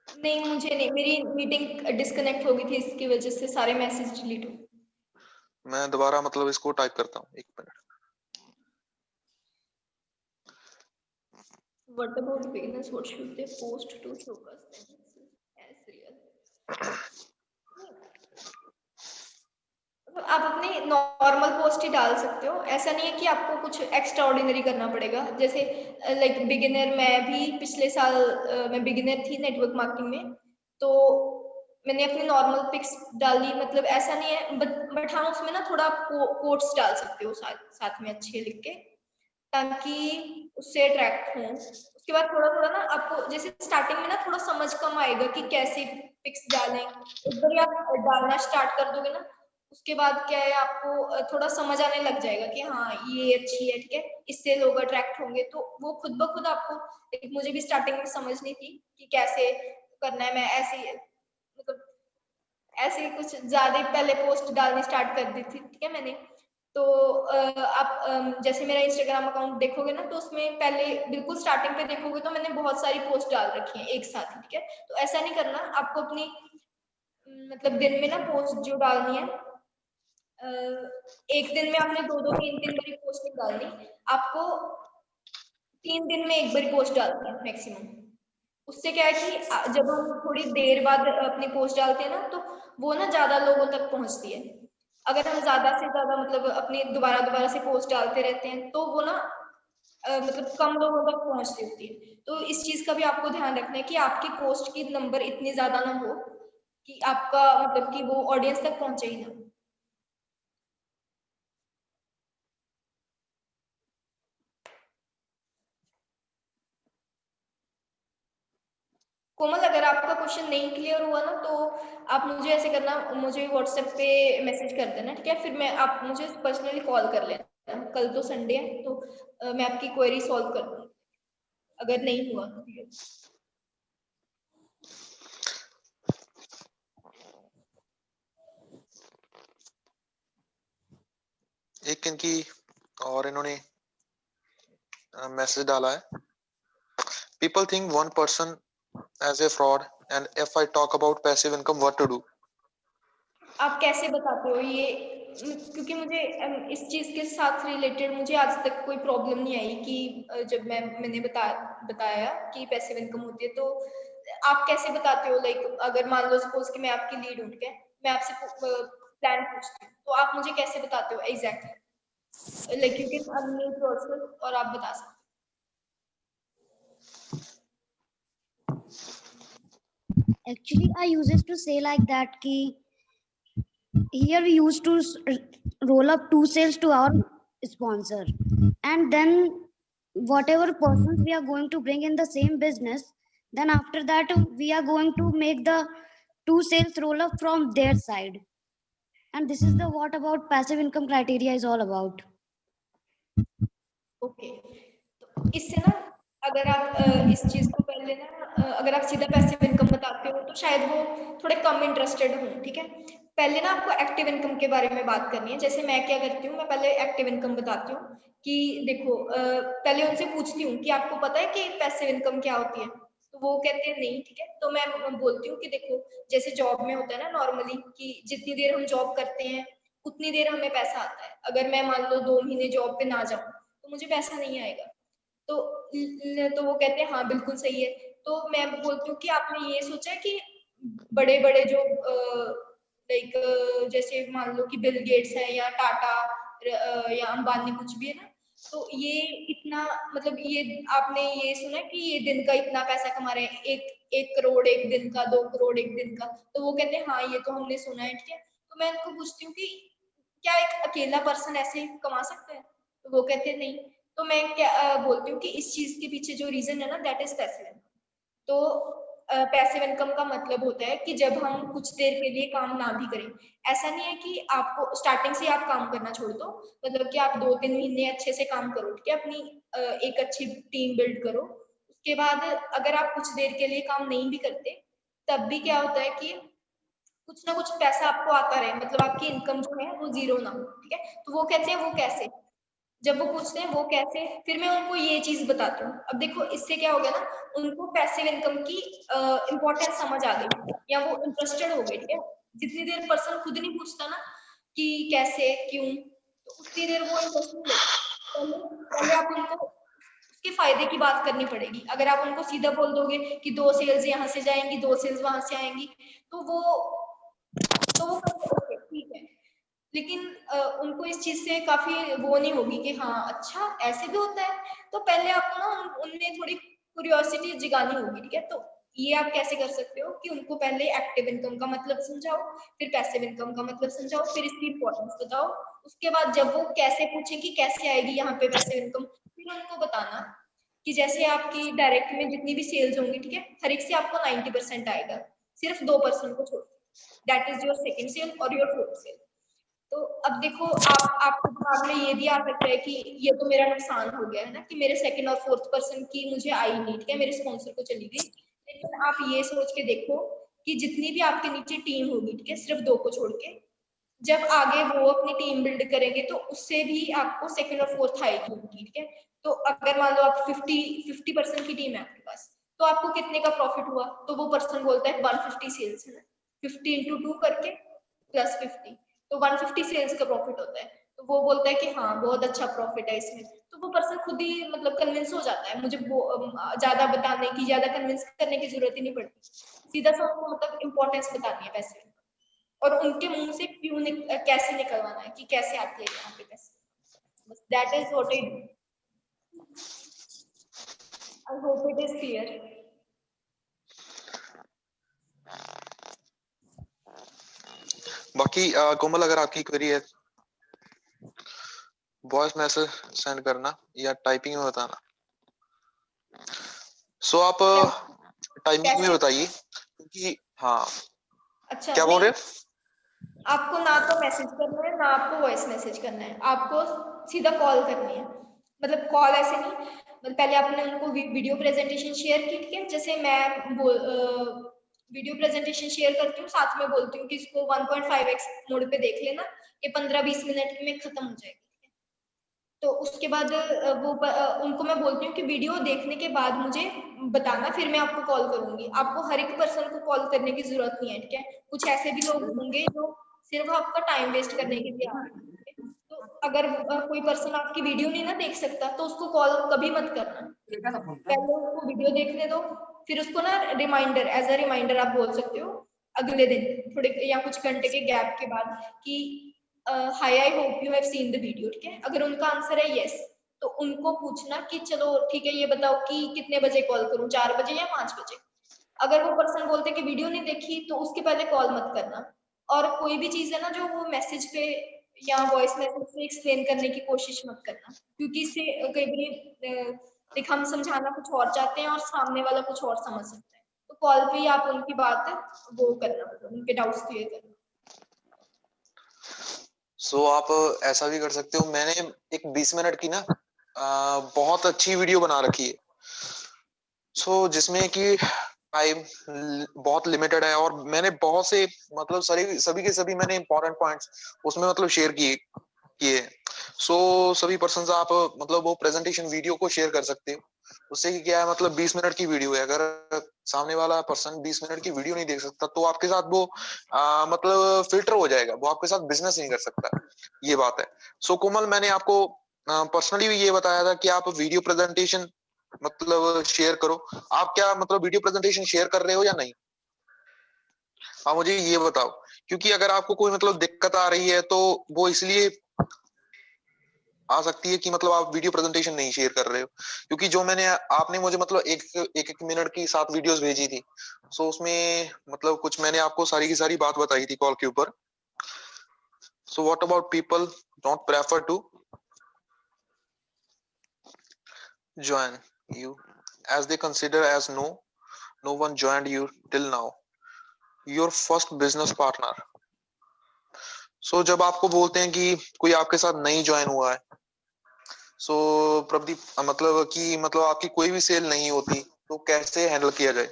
नहीं, मुझे नहीं, मेरी मीटिंग डिस्कनेक्ट हो गई थी, इसकी वजह से सारे मैसेज डिलीट हो। मैं दोबारा मतलब इसको टाइप करता हूँ, एक minute. What about beginners? What should they post to showcase themselves as real? आप अपनी नॉर्मल पोस्ट ही डाल सकते हो। ऐसा नहीं है कि आपको कुछ एक्स्ट्रा ऑर्डिनरी करना पड़ेगा। जैसे लाइक बिगिनर, मैं भी पिछले साल मैं बिगिनर थी नेटवर्क मार्केटिंग में, तो मैंने अपनी नॉर्मल पिक्स डाली। मतलब ऐसा नहीं है, बट हाँ उसमें ना थोड़ा कोट्स डाल सकते हो साथ में अच्छे लिख के, ताकि उससे अट्रैक्ट हों। उसके बाद थोड़ा थोड़ा ना आपको जैसे स्टार्टिंग में ना थोड़ा समझ कम आएगा कि कैसे पिक्स डालें। एक बार आप डालना स्टार्ट कर दोगे ना, उसके बाद क्या है आपको थोड़ा समझ आने लग जाएगा कि हाँ ये अच्छी है, ठीक है, इससे लोग अट्रैक्ट होंगे। तो वो खुद ब खुद आपको, मुझे भी स्टार्टिंग में समझ नहीं थी कि कैसे करना है। मैं ऐसे मतलब ऐसे कुछ ज्यादा पहले पोस्ट डालनी स्टार्ट कर दी थी, ठीक है मैंने। तो आप जैसे मेरा इंस्टाग्राम अकाउंट देखोगे ना, तो उसमें पहले बिल्कुल स्टार्टिंग पे देखोगे तो मैंने बहुत सारी पोस्ट डाल रखी है एक साथ, ठीक है। तो ऐसा नहीं करना, आपको अपनी मतलब दिन में ना पोस्ट जो डालनी है, एक दिन में आपने 2-2 3-3 बारी पोस्ट नहीं डालनी, आपको 3 दिन में एक बारी पोस्ट डालनी है मैक्सिमम। उससे क्या है कि जब हम थोड़ी देर बाद अपनी पोस्ट डालते हैं ना, तो वो ना ज्यादा लोगों तक पहुंचती है। अगर हम ज्यादा से ज्यादा मतलब अपनी दोबारा दोबारा से पोस्ट डालते रहते हैं, तो वो ना मतलब कम लोगों तक पहुंच रही होती है। तो इस चीज का भी आपको ध्यान रखना है कि आपकी पोस्ट की नंबर इतनी ज्यादा ना हो कि आपका मतलब कि वो ऑडियंस तक पहुंचे ही ना। कोमल, अगर आपका क्वेश्चन नहीं क्लियर हुआ ना, तो आप मुझे ऐसे करना, मुझे व्हाट्सएप पे मैसेज कर देना, ठीक है। फिर मैं आप मुझे पर्सनली कॉल कर लेना, कल तो संडे है, तो मैं आपकी क्वेरी सॉल्व कर दूंगी अगर नहीं हुआ तो, ठीक है। एक इनकी और इन्होंने मैसेज डाला है, people think one person as a fraud and if I talk about passive income what to do? आप कैसे बताते हो ये? क्योंकि मुझे इस चीज के साथ रिलेटेड मुझे आज तक कोई प्रॉब्लम नहीं आई कि जब मैंने बताया कि पैसिव इनकम होती है, तो आप कैसे बताते हो? लाइक अगर मान लो सपोज कि मैं आपकी लीड हूं, ठीक है, मैं आपसे प्लान पूछती हूँ, तो आप मुझे कैसे बताते हो exactly? Like you can unmute yourself और आप बता सकते Actually, I used to say like that ki here we used to roll up 2 sales to our sponsor, and then whatever persons we are going to bring in the same business, then after that we are going to make the 2 sales roll up from their side. And this is the what about passive income criteria is all about. Okay. तो इससे ना, अगर आप इस चीज को पहले ना अगर आप सीधा पैसिव इनकम बताते हो, तो शायद वो थोड़े कम इंटरेस्टेड हों, ठीक है। पहले ना आपको एक्टिव इनकम के बारे में बात करनी है। जैसे मैं क्या करती हूँ, मैं पहले एक्टिव इनकम बताती हूँ कि देखो, पहले उनसे पूछती हूँ कि आपको पता है कि पैसिव इनकम क्या होती है? तो वो कहते हैं नहीं, ठीक है। तो मैं बोलती हूँ कि देखो, जैसे जॉब में होता है ना नॉर्मली कि जितनी देर हम जॉब करते हैं उतनी देर हमें पैसा आता है। अगर मैं मान लो 2 महीने जॉब पे ना जाऊँ, तो मुझे पैसा नहीं आएगा। तो तो वो कहते हैं हाँ बिल्कुल सही है। तो मैं बोलती हूँ कि आपने ये सोचा है कि बड़े बड़े जो लाइक जैसे मान लो कि बिल गेट्स है या टाटा या अंबानी कुछ भी है ना, तो ये इतना मतलब ये आपने ये सुना है कि ये दिन का इतना पैसा कमा रहे हैं, 1 करोड़ एक दिन का, 2 करोड़ एक दिन का? तो वो कहते हैं हाँ ये तो हमने सुना है, ठीक है। तो मैं उनको पूछती हूँ कि क्या एक अकेला पर्सन ऐसे कमा सकता है? तो वो कहते हैं नहीं। तो मैं क्या बोलती हूँ कि इस चीज के पीछे जो रीजन है ना, दैट इज पैसिव इनकम। तो पैसिव इनकम का मतलब होता है कि जब हम कुछ देर के लिए काम ना भी करें। ऐसा नहीं है कि आपको स्टार्टिंग से आप काम करना छोड़ दो, मतलब कि आप 2-3 महीने अच्छे से काम करो, ठीक है, अपनी एक अच्छी टीम बिल्ड करो। उसके बाद अगर आप कुछ देर के लिए काम नहीं भी करते, तब भी क्या होता है कि कुछ ना कुछ पैसा आपको आता रहे, मतलब आपकी इनकम जो है वो जीरो ना हो, ठीक है। तो वो कहते हैं वो कैसे? जब वो पूछते हैं वो कैसे, फिर मैं उनको ये चीज बताती हूँ। अब देखो इससे क्या हो गया ना, उनको पैसिव इनकम की इम्पोर्टेंस समझ आ गई या वो इंटरेस्टेड हो गए, ठीक है। जितनी देर पर्सन खुद नहीं पूछता ना कि कैसे क्यों, तो उतनी देर वो इंटरेस्ट नहीं लेते। पहले पहले आप उनको उसके फायदे की बात करनी पड़ेगी। अगर आप उनको सीधा बोल दोगे कि 2 सेल्स यहाँ से जाएंगी, 2 सेल्स वहां से आएंगी, तो वो ओके ठीक है, लेकिन उनको इस चीज से काफी वो नहीं होगी कि हाँ अच्छा ऐसे भी होता है। तो पहले आपको ना उनमें थोड़ी क्यूरियोसिटी जगानी होगी, ठीक है। तो ये आप कैसे कर सकते हो कि उनको पहले एक्टिव इनकम का मतलब समझाओ, फिर पैसिव इनकम का मतलब समझाओ, फिर इसकी इंपॉर्टेंस बताओ। उसके बाद जब वो कैसे पूछे कि कैसे आएगी यहाँ पे पैसिव इनकम, फिर फिर उनको बताना कि जैसे आपकी डायरेक्ट में जितनी भी सेल्स होंगी, ठीक है, हर एक से आपको 90% आएगा, सिर्फ 2% को छोड़, that is your second sale और योर फोर्थ सेल। तो अब देखो आपके दिमाग में ये भी आ सकता है कि ये तो मेरा नुकसान हो गया है ना, कि मेरे सेकंड और फोर्थ पर्सन की मुझे आई नहीं, ठीक है, मेरे स्पॉन्सर को चली गई। लेकिन आप ये सोच के देखो कि जितनी भी आपके नीचे टीम होगी, ठीक है, सिर्फ 2 को छोड़ के, जब आगे वो अपनी टीम बिल्ड करेंगे तो उससे भी आपको सेकंड और फोर्थ आएगी उनकी, ठीक है। तो अगर मान लो आप 50% की टीम है आपके पास, तो आपको कितने का प्रॉफिट हुआ? तो वो पर्सन बोलता है 150 सेल्स है ना, 50 into 2 करके प्लस 50, तो 150 सेल्स का प्रॉफिट होता है। तो वो बोलता है कि हाँ बहुत अच्छा प्रॉफिट है इसमें, तो वो पर्सन खुद ही मतलब कन्विंस हो जाता है, मुझे ज्यादा बताने की, ज्यादा कन्विंस करने की जरूरत ही नहीं पड़ती, सीधा सा उनको मतलब इंपॉर्टेंस बतानी है पैसे, और उनके मुंह से क्यों कैसे निकलवाना है, कि कैसे आते हैं यहाँ पे पैसे। बस that is what I do. I hope it is clear. बाकी कोमल, अगर आपकी क्वेरी है वॉइस मैसेज सेंड करना या टाइपिंग में बताना। सो आप टाइपिंग में बताइए, क्योंकि हाँ। अच्छा, क्या बोल रहे हैं? आपको ना तो मैसेज करना है ना आपको वॉइस मैसेज करना है, आपको सीधा कॉल करनी है। मतलब कॉल ऐसे नहीं, मतलब पहले आपने उनको वीडियो प्रेजेंटेशन शेयर की, ठीक है, जैसे मैं वीडियो प्रेजेंटेशन शेयर करती हूँ, साथ में बोलती हूँ कि इसको 1.5x मोड पे देख लेना, ये 15-20 मिनट में खत्म हो जाएगी। तो उसके बाद उनको मैं बोलती हूँ कि वीडियो देखने के बाद मुझे बताना, फिर मैं आपको कॉल करूंगी। आपको हर एक पर्सन को कॉल करने की जरूरत नहीं है, ठीक है। कुछ ऐसे भी लोग होंगे जो सिर्फ आपका टाइम वेस्ट करने के लिए आ रहे हैं। तो अगर कोई पर्सन आपकी वीडियो नहीं ना देख सकता तो उसको कॉल कभी मत करना, पहले उसको वीडियो देखने दो, फिर उसको ना रिमाइंडर, एज अ रिमाइंडर आप बोल सकते हो अगले दिन थोड़े या कुछ घंटे के गैप के बाद कि hi I hope you have seen the video, ठीक है। अगर उनका आंसर है यस, तो उनको पूछना कि चलो ठीक है ये बताओ कि कितने बजे कॉल करूं, 4 बजे या 5 बजे। अगर वो पर्सन बोलते कि वीडियो नहीं देखी तो उसके पहले कॉल मत करना। और कोई भी चीज है ना जो वो मैसेज पे या वॉइस मैसेज से एक्सप्लेन करने की कोशिश मत करना, क्योंकि इससे कई बार देख हम समझाना कुछ और चाहते हैं और सामने वाला कुछ और समझ सकता है। तो कॉल पे ही आप उनकी बात वो करना, मतलब उनके डाउट्स क्लियर करना। सो आप ऐसा भी कर सकते हो, मैंने एक 20 मिनट की ना बहुत अच्छी वीडियो बना रखी है, सो जिसमें कि टाइम बहुत लिमिटेड है, और मैंने बहुत से मतलब सभी के सभी मैंने इंपॉर्टेंट पॉइंट्स उसमें मतलब शेयर किए। सो सभी पर्सन आप मतलब वो प्रेजेंटेशन वीडियो को शेयर कर सकते हो। उससे कि क्या है, मतलब 20 मिनट की वीडियो है, अगर सामने वाला पर्सन 20 मिनट की वीडियो नहीं देख सकता तो आपके साथ वो मतलब फिल्टर हो जाएगा, वो आपके साथ बिजनेस नहीं कर सकता, ये बात है। सो कोमल, मैंने आपको पर्सनली भी ये बताया था कि आप वीडियो प्रेजेंटेशन मतलब शेयर करो। आप क्या मतलब वीडियो प्रेजेंटेशन शेयर कर रहे हो या नहीं? आप मुझे ये बताओ, क्योंकि अगर आपको कोई मतलब दिक्कत आ रही है तो वो इसलिए आ सकती है कि मतलब आप वीडियो प्रेजेंटेशन नहीं शेयर कर रहे हो, क्योंकि जो मैंने आपने मुझे मतलब एक मिनट की 7 वीडियोस भेजी थी, सो उसमें मतलब कुछ मैंने आपको सारी की सारी बात बताई थी कॉल के ऊपर। So what about people don't prefer to join you as they consider as no one joined you till now, your first business partner। सो जब आपको बोलते हैं कि कोई आपके साथ नहीं ज्वाइन हुआ है, सो प्रदीप मतलब कि मतलब आपकी कोई भी सेल नहीं होती, तो कैसे हैंडल किया जाए?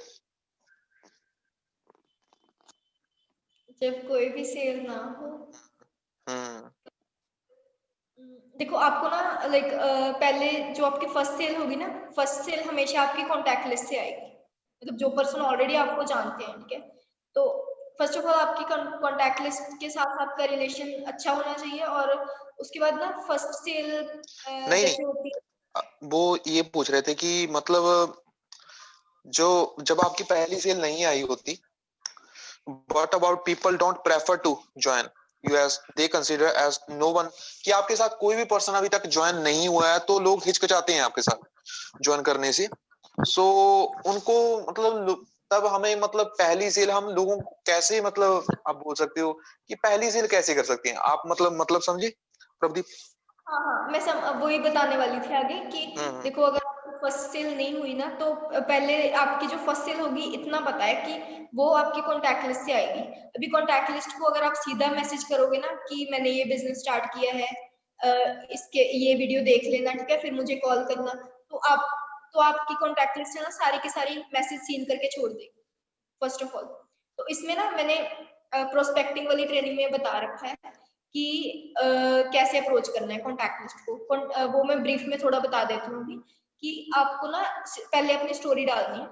जब कोई भी सेल ना हो, हम्म देखो आपको ना लाइक पहले जो आपकी फर्स्ट सेल होगी ना, फर्स्ट सेल हमेशा आपकी कॉन्टैक्ट लिस्ट से आएगी, मतलब जो पर्सन ऑलरेडी आपको जानते हैं, ठीक है। तो फर्स्ट ऑफ ऑल आपकी कॉन्टैक्ट लिस्ट के साथ आपका रिलेशन अच्छा होना चाहिए, और उसके बाद ना फर्स्ट सेल नहीं जैसे होती है। वो ये पूछ रहे थे कि मतलब जो जब आपकी पहली सेल नहीं आई होती, what about people don't prefer to join you as they consider as no one, कि आपके साथ कोई भी पर्सन अभी तक ज्वाइन नहीं हुआ है तो लोग हिचकिचाते हैं आपके साथ ज्वाइन करने से। सो उनको मतलब तब हमें मतलब पहली सेल हम लोगों को कैसे मतलब आप बोल सकते हो कि पहली सेल कैसे कर सकते हैं आप, मतलब समझे प्रदीप? हाँ, मैं वही बताने वाली थी आगे कि देखो, अगर फर्स्ट सेल नहीं हुई ना, तो पहले आपकी जो फर्स्ट सेल होगी, इतना पता है कि वो आपकी कॉन्टैक्ट लिस्ट से आएगी। अभी कॉन्टैक्ट लिस्ट को अगर आप सीधा मैसेज करोगे ना कि मैंने ये बिजनेस स्टार्ट किया है, इसके ये वीडियो देख लेना, ठीक है, फिर मुझे कॉल करना, तो आपकी कॉन्टैक्ट लिस्ट है ना, सारी की सारी मैसेज सीन करके छोड़ देगी, फर्स्ट ऑफ ऑल। तो इसमें ना मैंने प्रोस्पेक्टिंग वाली ट्रेनिंग में बता रखा है कि कैसे अप्रोच करना है कॉन्टैक्ट लिस्ट को। वो मैं ब्रीफ में थोड़ा बता देती हूँ अभी, कि आपको ना पहले अपनी स्टोरी डालनी है।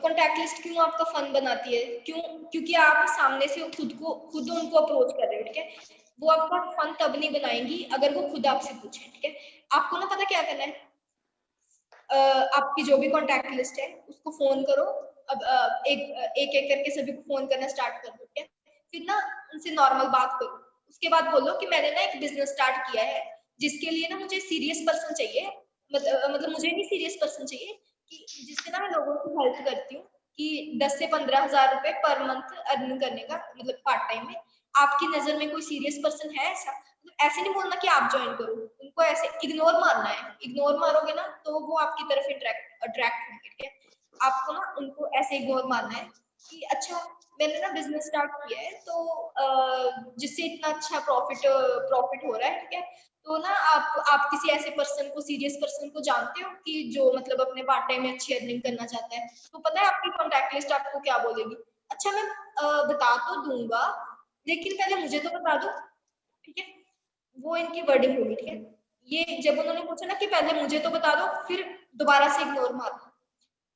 कॉन्टैक्ट लिस्ट क्यों आपका फन बनाती है? क्योंकि आप सामने से खुद उनको अप्रोच कर रहे हो, ठीक है। वो आपका फन तब नहीं बनाएंगी अगर वो खुद आपसे पूछे, ठीक है। आपको ना पता क्या करना है, आपकी जो भी कॉन्टैक्ट लिस्ट है उसको फोन करो। अब एक करके सभी को फोन करना स्टार्ट कर दो, ठीक है। फिर ना उनसे नॉर्मल बात करो, उसके बाद बोलो कि मैंने ना एक बिजनेस स्टार्ट किया है, जिसके लिए ना मुझे सीरियस पर्सन चाहिए। मतलब मुझे नहीं, सीरियस पर्सन चाहिए कि जिससे ना मैं लोगों की हेल्प करती हूँ, कि 10 से 15,000 रुपए पर मंथ अर्न करने का, मतलब पार्ट टाइम में। आपकी नजर में कोई सीरियस पर्सन है ऐसा? ऐसे नहीं बोलना कि आप ज्वाइन करो, उनको ऐसे इग्नोर मारना है। इग्नोर मारोगे ना तो वो आपकी तरफ अट्रैक्ट होंगे, ठीक है। आपको ना उनको ऐसे इग्नोर मारना है कि अच्छा, मैंने ना बिजनेस स्टार्ट किया है, तो जिससे इतना अच्छा प्रॉफिट हो रहा है, ठीक है। तो ना आप किसी ऐसे पर्सन को, सीरियस पर्सन को जानते हो कि जो मतलब अपने पार्ट टाइम में अच्छी अर्निंग करना चाहता है? तो पता है आपकी कॉन्टैक्ट लिस्ट आपको क्या बोलेगी? अच्छा, मैं बता तो दूंगा, लेकिन पहले मुझे तो बता दो, ठीक है। वो इनकी वर्डिंग होगी, ठीक है। ये जब उन्होंने पूछा ना कि पहले मुझे तो बता दो, फिर दोबारा से इग्नोर मारना।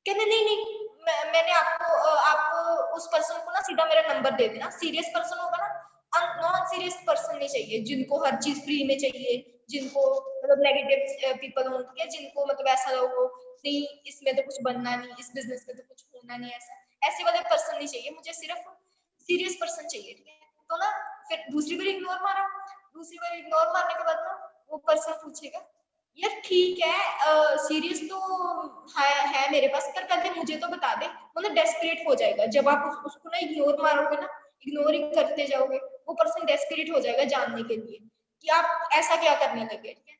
कहते नहीं नहीं, मैंने आप उस पर्सन को ना सीधा मेरा नंबर दे देना। सीरियस पर्सन होगा ना, नॉन सीरियस पर्सन नहीं चाहिए जिनको हर चीज फ्री में चाहिए, जिनको मतलब नेगेटिव पीपल हो, ठीक है, जिनको मतलब ऐसा हो नहीं, इसमें तो कुछ बनना नहीं, इस बिजनेस में तो कुछ होना नहीं, ऐसे वाले पर्सन नहीं चाहिए मुझे, सिर्फ सीरियस पर्सन चाहिए, ठीक है। तो ना फिर दूसरी बार इग्नोर मारा। दूसरी बार इग्नोर मारने के बाद ना वो पर्सन पूछेगा, यार ठीक है, सीरियस तो है मेरे पास, पर पहले मुझे तो बता दे। मतलब डेस्परेट हो जाएगा जब आप उसको ना इग्नोर मारोगे ना, इग्नोर ही करते जाओगे, वो पर्सन डेस्परेट हो जाएगा जानने के लिए कि आप ऐसा क्या करने लगे, ठीक है।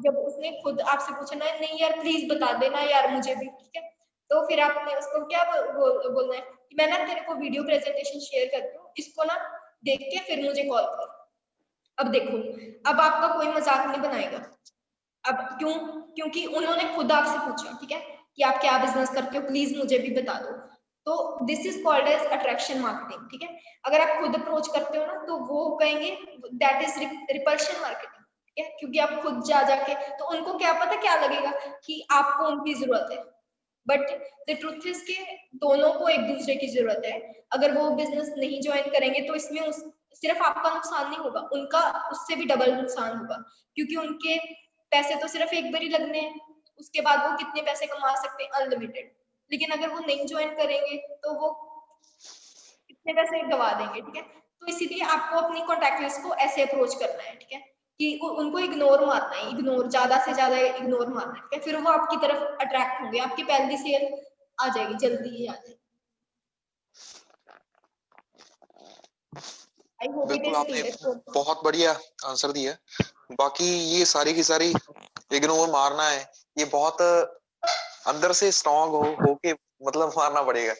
जब उसने खुद आपसे पूछा ना, नहीं यार प्लीज बता देना यार मुझे भी, ठीक है, तो फिर आपने उसको क्या बोलना है कि मैं ना तेरे को वीडियो प्रेजेंटेशन शेयर करती हूँ, इसको ना देख के फिर मुझे कॉल कर। अब देखो, अब आपका कोई मजाक नहीं बनाएगा। अब क्योंकि उन्होंने खुद आपसे पूछा, ठीक है, कि आप क्या बिजनेस करते हो, प्लीज मुझे भी बता दो। तो this is called as attraction marketing, ठीक है। अगर आप खुद अप्रोच करते हो ना, तो वो कहेंगे दैट इज रिपल्शन मार्केटिंग, ठीक है। क्योंकि आप खुद जाके, तो उनको क्या पता क्या लगेगा कि आपको उनकी जरूरत है, बट द ट्रुथ इज के दोनों को एक दूसरे की जरूरत है। अगर वो बिजनेस नहीं ज्वाइन करेंगे तो इसमें सिर्फ आपका नुकसान नहीं होगा, उनका उससे भी डबल नुकसान होगा, क्योंकि उनके पैसे तो सिर्फ एक बार ही लगने हैं, उसके बाद वो कितने पैसे कमा सकते हैं, अनलिमिटेड। लेकिन अगर वो नहीं ज्वाइन करेंगे तो वो कितने पैसे गवा देंगे, ठीक है। तो इसीलिए आपको अपनी कॉन्टैक्ट लिस्ट को ऐसे अप्रोच करना है, ठीक है, कि उनको इग्नोर मारना है, इग्नोर, ज्यादा से ज्यादा इग्नोर मारना है, ठीक है। फिर वो आपकी तरफ अट्रैक्ट होंगे, आपकी पहली सेल आ जाएगी, जल्दी ही आ जाएगी। आई होप इट बिल्कुल, इज आपने क्लियर। बहुत बढ़िया आंसर दिया। बाकी ये सारी की सारी इग्नोर मारना है, ये बहुत अंदर से स्ट्रांग होके मतलब मारना पड़ेगा,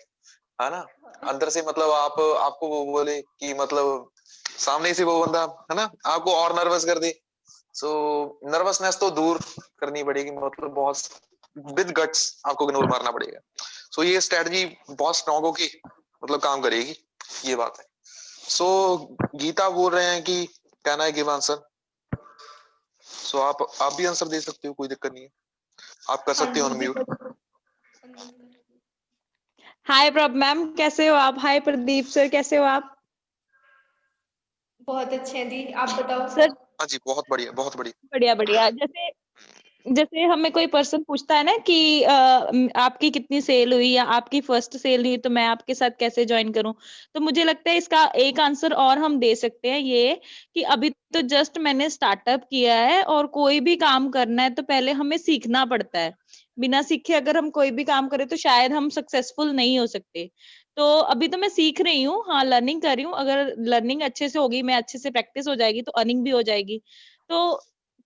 है ना। अंदर से मतलब आपको वो बोले कि मतलब सामने से वो बंदा है ना आपको और नर्वस कर दे, सो नर्वसनेस तो दूर करनी पड़ेगी, मतलब बहुत विद गट्स आपको इग्नोर मारना पड़ेगा। सो ये स्ट्रेटजी बहुत स्ट्रांग होके मतलब काम करेगी, ये बात है। सो गीता बोल रहे हैं कि कैन आई गिव आंसर? सो आप भी आंसर दे सकते हो, कोई दिक्कत नहीं है, आप कर सकते हो अनम्यूट। हाय प्रभ मैम, कैसे हो आप? हाय प्रदीप सर, कैसे हो आप? बहुत अच्छे हैं दी, आप बताओ। सर हाँ जी, बहुत बढ़िया, बहुत बढ़िया। बढ़िया बढ़िया। जैसे हमें कोई पर्सन पूछता है ना कि आपकी कितनी सेल हुई या आपकी फर्स्ट सेल हुई, तो मैं आपके साथ कैसे ज्वाइन करूं, तो मुझे लगता है इसका एक आंसर और हम दे सकते हैं, ये कि अभी तो जस्ट मैंने स्टार्टअप किया है, और कोई भी काम करना है तो पहले हमें सीखना पड़ता है। बिना सीखे अगर हम कोई भी काम करें तो शायद हम सक्सेसफुल नहीं हो सकते। तो अभी तो मैं सीख रही हूँ, हाँ लर्निंग कर रही हूँ। अगर लर्निंग अच्छे से होगी, मैं अच्छे से प्रैक्टिस हो जाएगी तो अर्निंग भी हो जाएगी। तो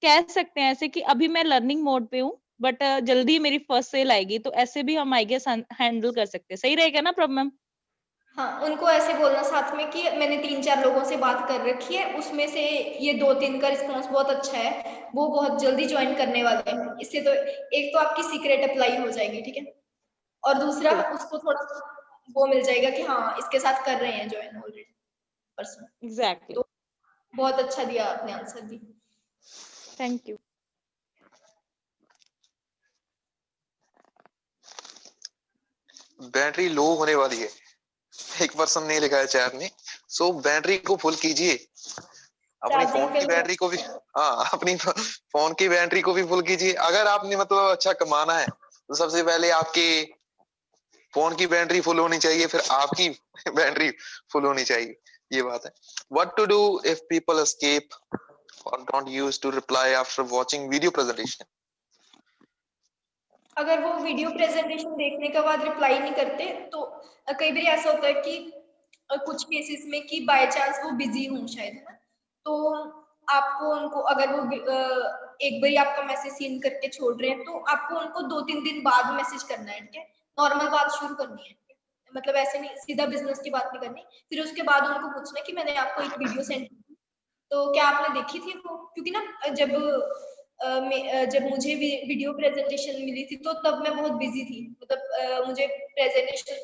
कह सकते हैं ऐसे कि अभी मैं लर्निंग मोड पे हूँ, बट जल्दी मेरी फर्स्ट सेल आएगी, तो ऐसे भी हम आई गेस हैंडल कर सकते हैं। सही रहेगा ना प्रॉब्लम मैम? हाँ, उनको ऐसे बोलना साथ में कि मैंने 3-4 लोगों से बात कर रखी है, उसमें से ये 2-3 का रिस्पॉन्स बहुत अच्छा है, वो बहुत जल्दी ज्वाइन करने वाले हैं। इससे तो एक तो आपकी सीक्रेट अप्लाई हो जाएगी, ठीक है, और दूसरा उसको थोड़ा वो मिल जाएगा कि हाँ इसके साथ कर रहे हैं ज्वाइन ऑलरेडी पर्सन। एग्जैक्टली। तो बहुत अच्छा दिया आपने आंसर भी। Thank you. बैटरी लो होने वाली है, एक पर्सन ने लिखा है चैट में। सो बैटरी को फुल कीजिए, अपनी चार्जिंग फोन पे की बैटरी को भी, हाँ अपनी फोन की बैटरी को भी फुल कीजिए। अगर आपने मतलब अच्छा कमाना है तो सबसे पहले आपकी फोन की बैटरी फुल होनी चाहिए, फिर आपकी बैटरी फुल होनी चाहिए, ये बात है। What to do if people escape और don't use to reply after watching video presentation? अगर वो वीडियो प्रेजेंटेशन देखने के बाद रिप्लाई नहीं करते तो कई बार ऐसा होता है कि कुछ केसेस में कि बाय चांस वो बिजी हों शायद, है ना, तो आपको उनको अगर वो एक बार आपका मैसेज सीन करके छोड़ रहे हैं तो आपको उनको 2-3 दिन बाद मैसेज करना है, ठीक है, नॉर्मल बात शुरू करनी है, ठीक है? मतलब ऐसे नहीं सीधा बिजनेस की बात नहीं करनी। फिर उसके बाद उनको पूछना है कि मैंने आपको एक वीडियो सेंड की, तो क्या आपने देखी थी वो? क्योंकि ना जब मुझे वीडियो प्रेजेंटेशन मिली थी तो तब मैं बहुत बिजी थी, मतलब मुझे प्रेजेंटेशन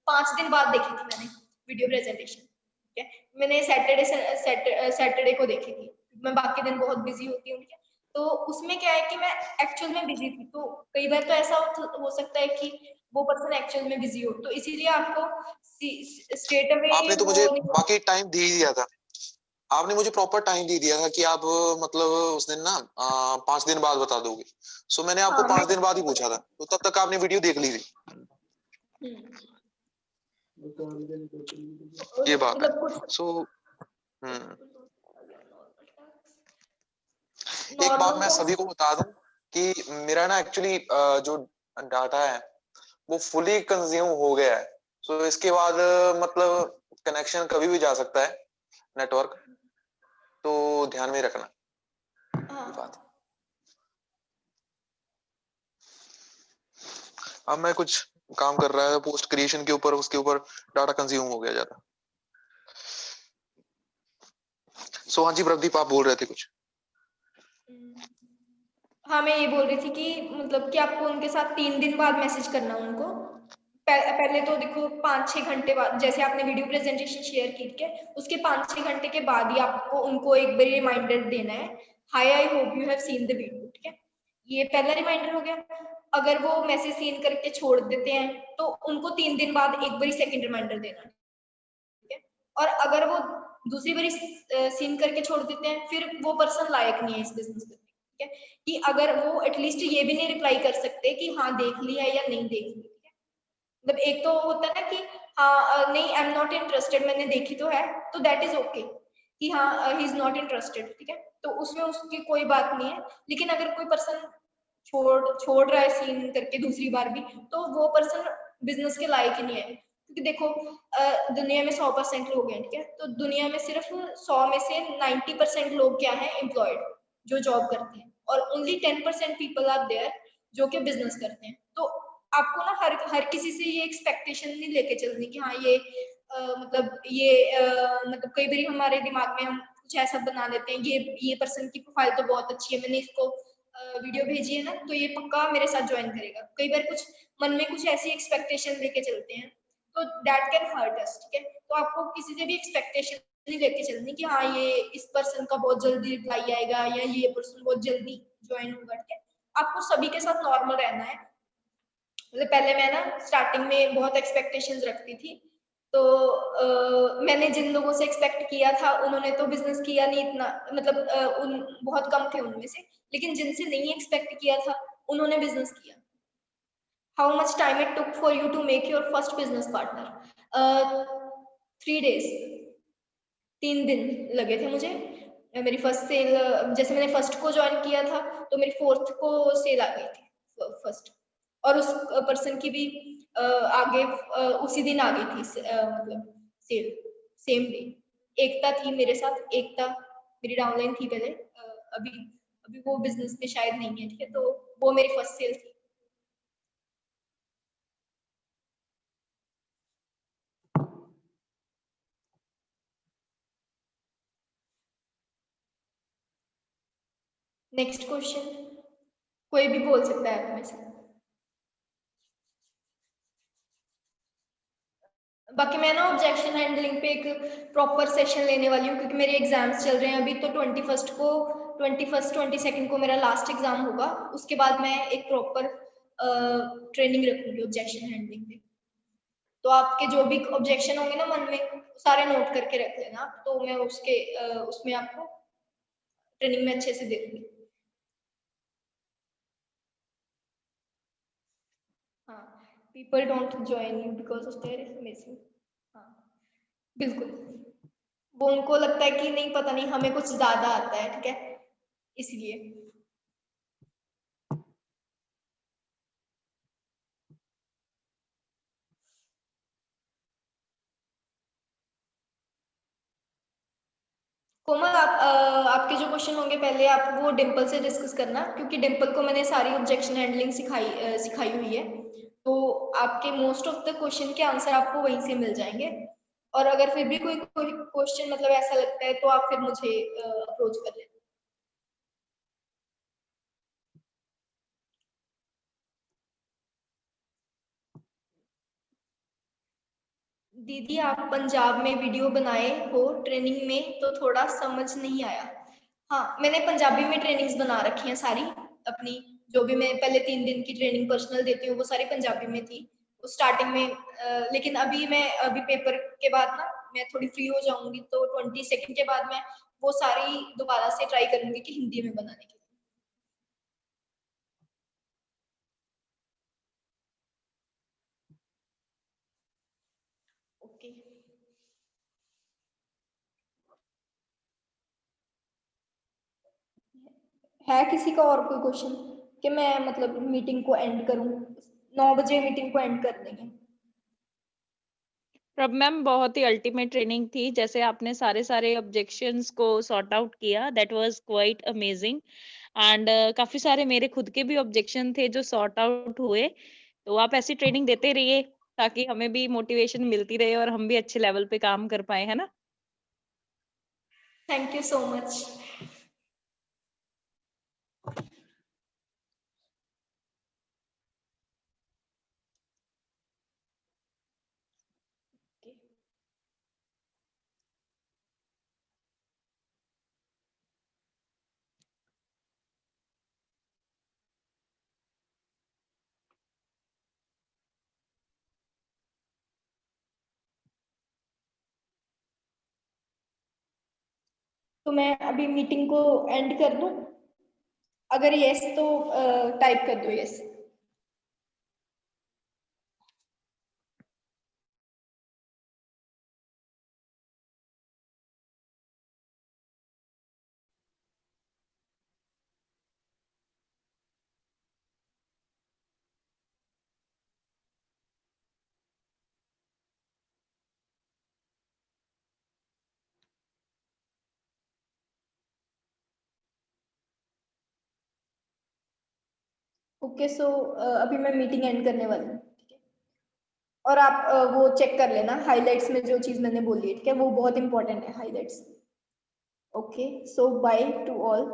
5 दिन बाद देखी थी मैंने वीडियो प्रेजेंटेशन, ठीक है, मैंने सैटरडे को देखी थी, मैं बाकी दिन बहुत बिजी होती हूँ, ठीक है, तो उसमें क्या है कि मैं एक्चुअल में बिजी थी, तो कई बार तो ऐसा हो सकता है कि वो पर्सन एक्चुअल में बिजी हो, तो इसीलिए आपको स्ट्रेट अवे आपने तो वो मुझे नहीं। बाकी टाइम दे ही दिया था, आपने मुझे प्रॉपर टाइम दे दिया था कि आप मतलब उस दिन ना 5 दिन बाद बता दोगे। सो मैंने आपको हाँ 5 दिन बाद ही पूछा था, तो तब तक आपने वीडियो देख ली थी, ये बात है। मतलब सो एक बात नॉर्मल मैं कॉल्स। सभी को बता दूं कि मेरा ना एक्चुअली जो डाटा है वो फुली कंज्यूम हो गया है। सो इसके बाद मतलब कनेक्शन कभी भी जा सकता है, नेटवर्क, तो ध्यान में रखना ये बात। अब मैं कुछ काम कर रहा है पोस्ट क्रिएशन के ऊपर, उसके ऊपर डाटा कंज्यूम हो गया ज्यादा। सो हाँ जी प्रदीप, आप बोल रहे थे कुछ? हाँ, मैं ये बोल रही थी कि मतलब कि आपको उनके साथ 3 दिन बाद मैसेज करना उनको। पहले तो देखो 5-6 घंटे बाद, जैसे आपने वीडियो प्रेजेंटेशन शेयर की, ठीक है, उसके 5-6 घंटे के बाद ही आपको उनको एक बार रिमाइंडर देना है, hi I hope you have seen the video, ठीक है, ये पहला रिमाइंडर हो गया। अगर वो मैसेज सीन करके छोड़ देते हैं तो उनको 3 दिन बाद एक बार सेकंड रिमाइंडर देना, ठीक है, और अगर वो दूसरी बारी सीन करके छोड़ देते हैं फिर वो पर्सन लायक नहीं है इस बिजनेस में, ठीक है, कि अगर वो एटलीस्ट ये भी नहीं रिप्लाई कर सकते कि हाँ देख ली है या नहीं देख ली, ठीक है, मतलब एक तो होता है ना कि हाँ नहीं आई एम नॉट इंटरेस्टेड, मैंने देखी तो है, तो दैट इज ओके कि हाँ ही इज नॉट इंटरेस्टेड, ठीक है, तो उसमें उसकी कोई बात नहीं है। लेकिन अगर कोई पर्सन छोड़ रहा है सीन करके दूसरी बार भी, तो वो पर्सन बिजनेस के लायक ही नहीं है। क्योंकि देखो दुनिया में 100% लोग हैं, ठीक है, तो दुनिया में सिर्फ 100 में से 90% लोग क्या है, एम्प्लॉयड, जो जॉब करते हैं, और ओनली 10% पीपल आर देयर जो कि बिजनेस करते हैं। तो आपको ना हर किसी से ये एक्सपेक्टेशन नहीं लेके चलनी कि हाँ ये मतलब कई बार हमारे दिमाग में हम कुछ ऐसा बना लेते हैं, ये पर्सन की प्रोफाइल तो बहुत अच्छी है, मैंने इसको वीडियो भेजी है ना तो ये पक्का मेरे साथ ज्वाइन करेगा। कई बार कुछ मन में कुछ ऐसी एक्सपेक्टेशन लेके चलते हैं, तो दैट कैन हर्ट अस, ठीक है, तो आपको किसी से भी एक्सपेक्टेशन नहीं लेके चलनी कि हाँ ये इस पर्सन का बहुत जल्दी रिप्लाई आएगा या ये पर्सन बहुत जल्दी ज्वाइन होगा, ठीक है, आपको सभी के साथ नॉर्मल रहना है। मतलब पहले मैं ना स्टार्टिंग में बहुत एक्सपेक्टेशंस रखती थी, तो मैंने जिन लोगों से एक्सपेक्ट किया था उन्होंने तो बिजनेस किया नहीं इतना, मतलब उन बहुत कम थे उनमें से, लेकिन जिनसे नहीं एक्सपेक्ट किया था उन्होंने बिजनेस किया। How much time it took for you to make your first business partner? 3 days, 3 दिन लगे थे मुझे। मेरी फर्स्ट सेल, जैसे मैंने फर्स्ट को ज्वाइन किया था तो मेरी 4th को सेल आ गई थी फर्स्ट, और उस पर्सन की भी आगे उसी दिन आ गई थी मतलब सेम डे। एकता थी मेरे साथ, एकता मेरी डाउनलाइन थी पहले, अभी वो बिजनेस में शायद नहीं है, ठीक है, तो वो मेरी फर्स्ट सेल थी। नेक्स्ट क्वेश्चन कोई भी बोल सकता है आप में से। बाकी मैं ना ऑब्जेक्शन हैंडलिंग पे एक प्रॉपर सेशन लेने वाली हूँ, क्योंकि मेरे एग्जाम्स चल रहे हैं अभी, तो 21 22 को मेरा लास्ट एग्जाम होगा। उसके बाद मैं एक प्रॉपर ट्रेनिंग रखूंगी ऑब्जेक्शन हैंडलिंग पे। तो आपके जो भी ऑब्जेक्शन होंगे ना मन में, सारे नोट करके रख लेना, तो मैं उसमें आपको ट्रेनिंग में अच्छे से दे दूंगी। हाँ, people don't join you because of their missing. हाँ बिल्कुल, वो उनको लगता है कि नहीं, पता नहीं हमें कुछ ज्यादा आता है, ठीक है, इसलिए। कोमल, आपके जो क्वेश्चन होंगे पहले आप वो डिम्पल से डिस्कस करना, क्योंकि डिम्पल को मैंने सारी ऑब्जेक्शन हैंडलिंग सिखाई हुई है, तो आपके मोस्ट ऑफ द क्वेश्चन के आंसर आपको वहीं से मिल जाएंगे। और अगर फिर भी कोई क्वेश्चन मतलब ऐसा लगता है तो आप फिर मुझे अप्रोच कर लेना। दीदी, आप पंजाब में वीडियो बनाए हो ट्रेनिंग में, तो थोड़ा समझ नहीं आया। हाँ, मैंने पंजाबी में ट्रेनिंग्स बना रखी हैं सारी अपनी, जो भी मैं पहले 3 दिन की ट्रेनिंग पर्सनल देती हूँ वो सारी पंजाबी में थी स्टार्टिंग में। लेकिन अभी पेपर के बाद ना मैं थोड़ी फ्री हो जाऊंगी, तो 22 के बाद मैं वो सारी दोबारा से ट्राई करूंगी कि हिंदी में बनाने की। ओके, है किसी का और कोई क्वेश्चन कि मैं मतलब मीटिंग को एंड करूं? 9 बजे मीटिंग को एंड कर देंगे। प्रभ मैम, बहुत ही अल्टीमेट ट्रेनिंग थी, जैसे आपने सारे सारे ऑब्जेक्शंस को सॉर्ट आउट किया, that was quite amazing. And काफी सारे मेरे खुद के भी ऑब्जेक्शन थे जो सॉर्ट आउट हुए। तो आप ऐसी ट्रेनिंग देते रहिए ताकि हमें भी मोटिवेशन मिलती रहे और हम भी अच्छे लेवल पे काम कर पाए, है ना। Thank you so much. तो मैं अभी मीटिंग को एंड कर दूं? अगर यस तो टाइप कर दो यस। ओके, सो अभी मैं मीटिंग एंड करने वाली हूँ, ठीक है। और आप वो चेक कर लेना हाइलाइट्स में जो चीज मैंने बोली है, ठीक है, वो बहुत इंपॉर्टेंट है highlights. Okay, so by two all.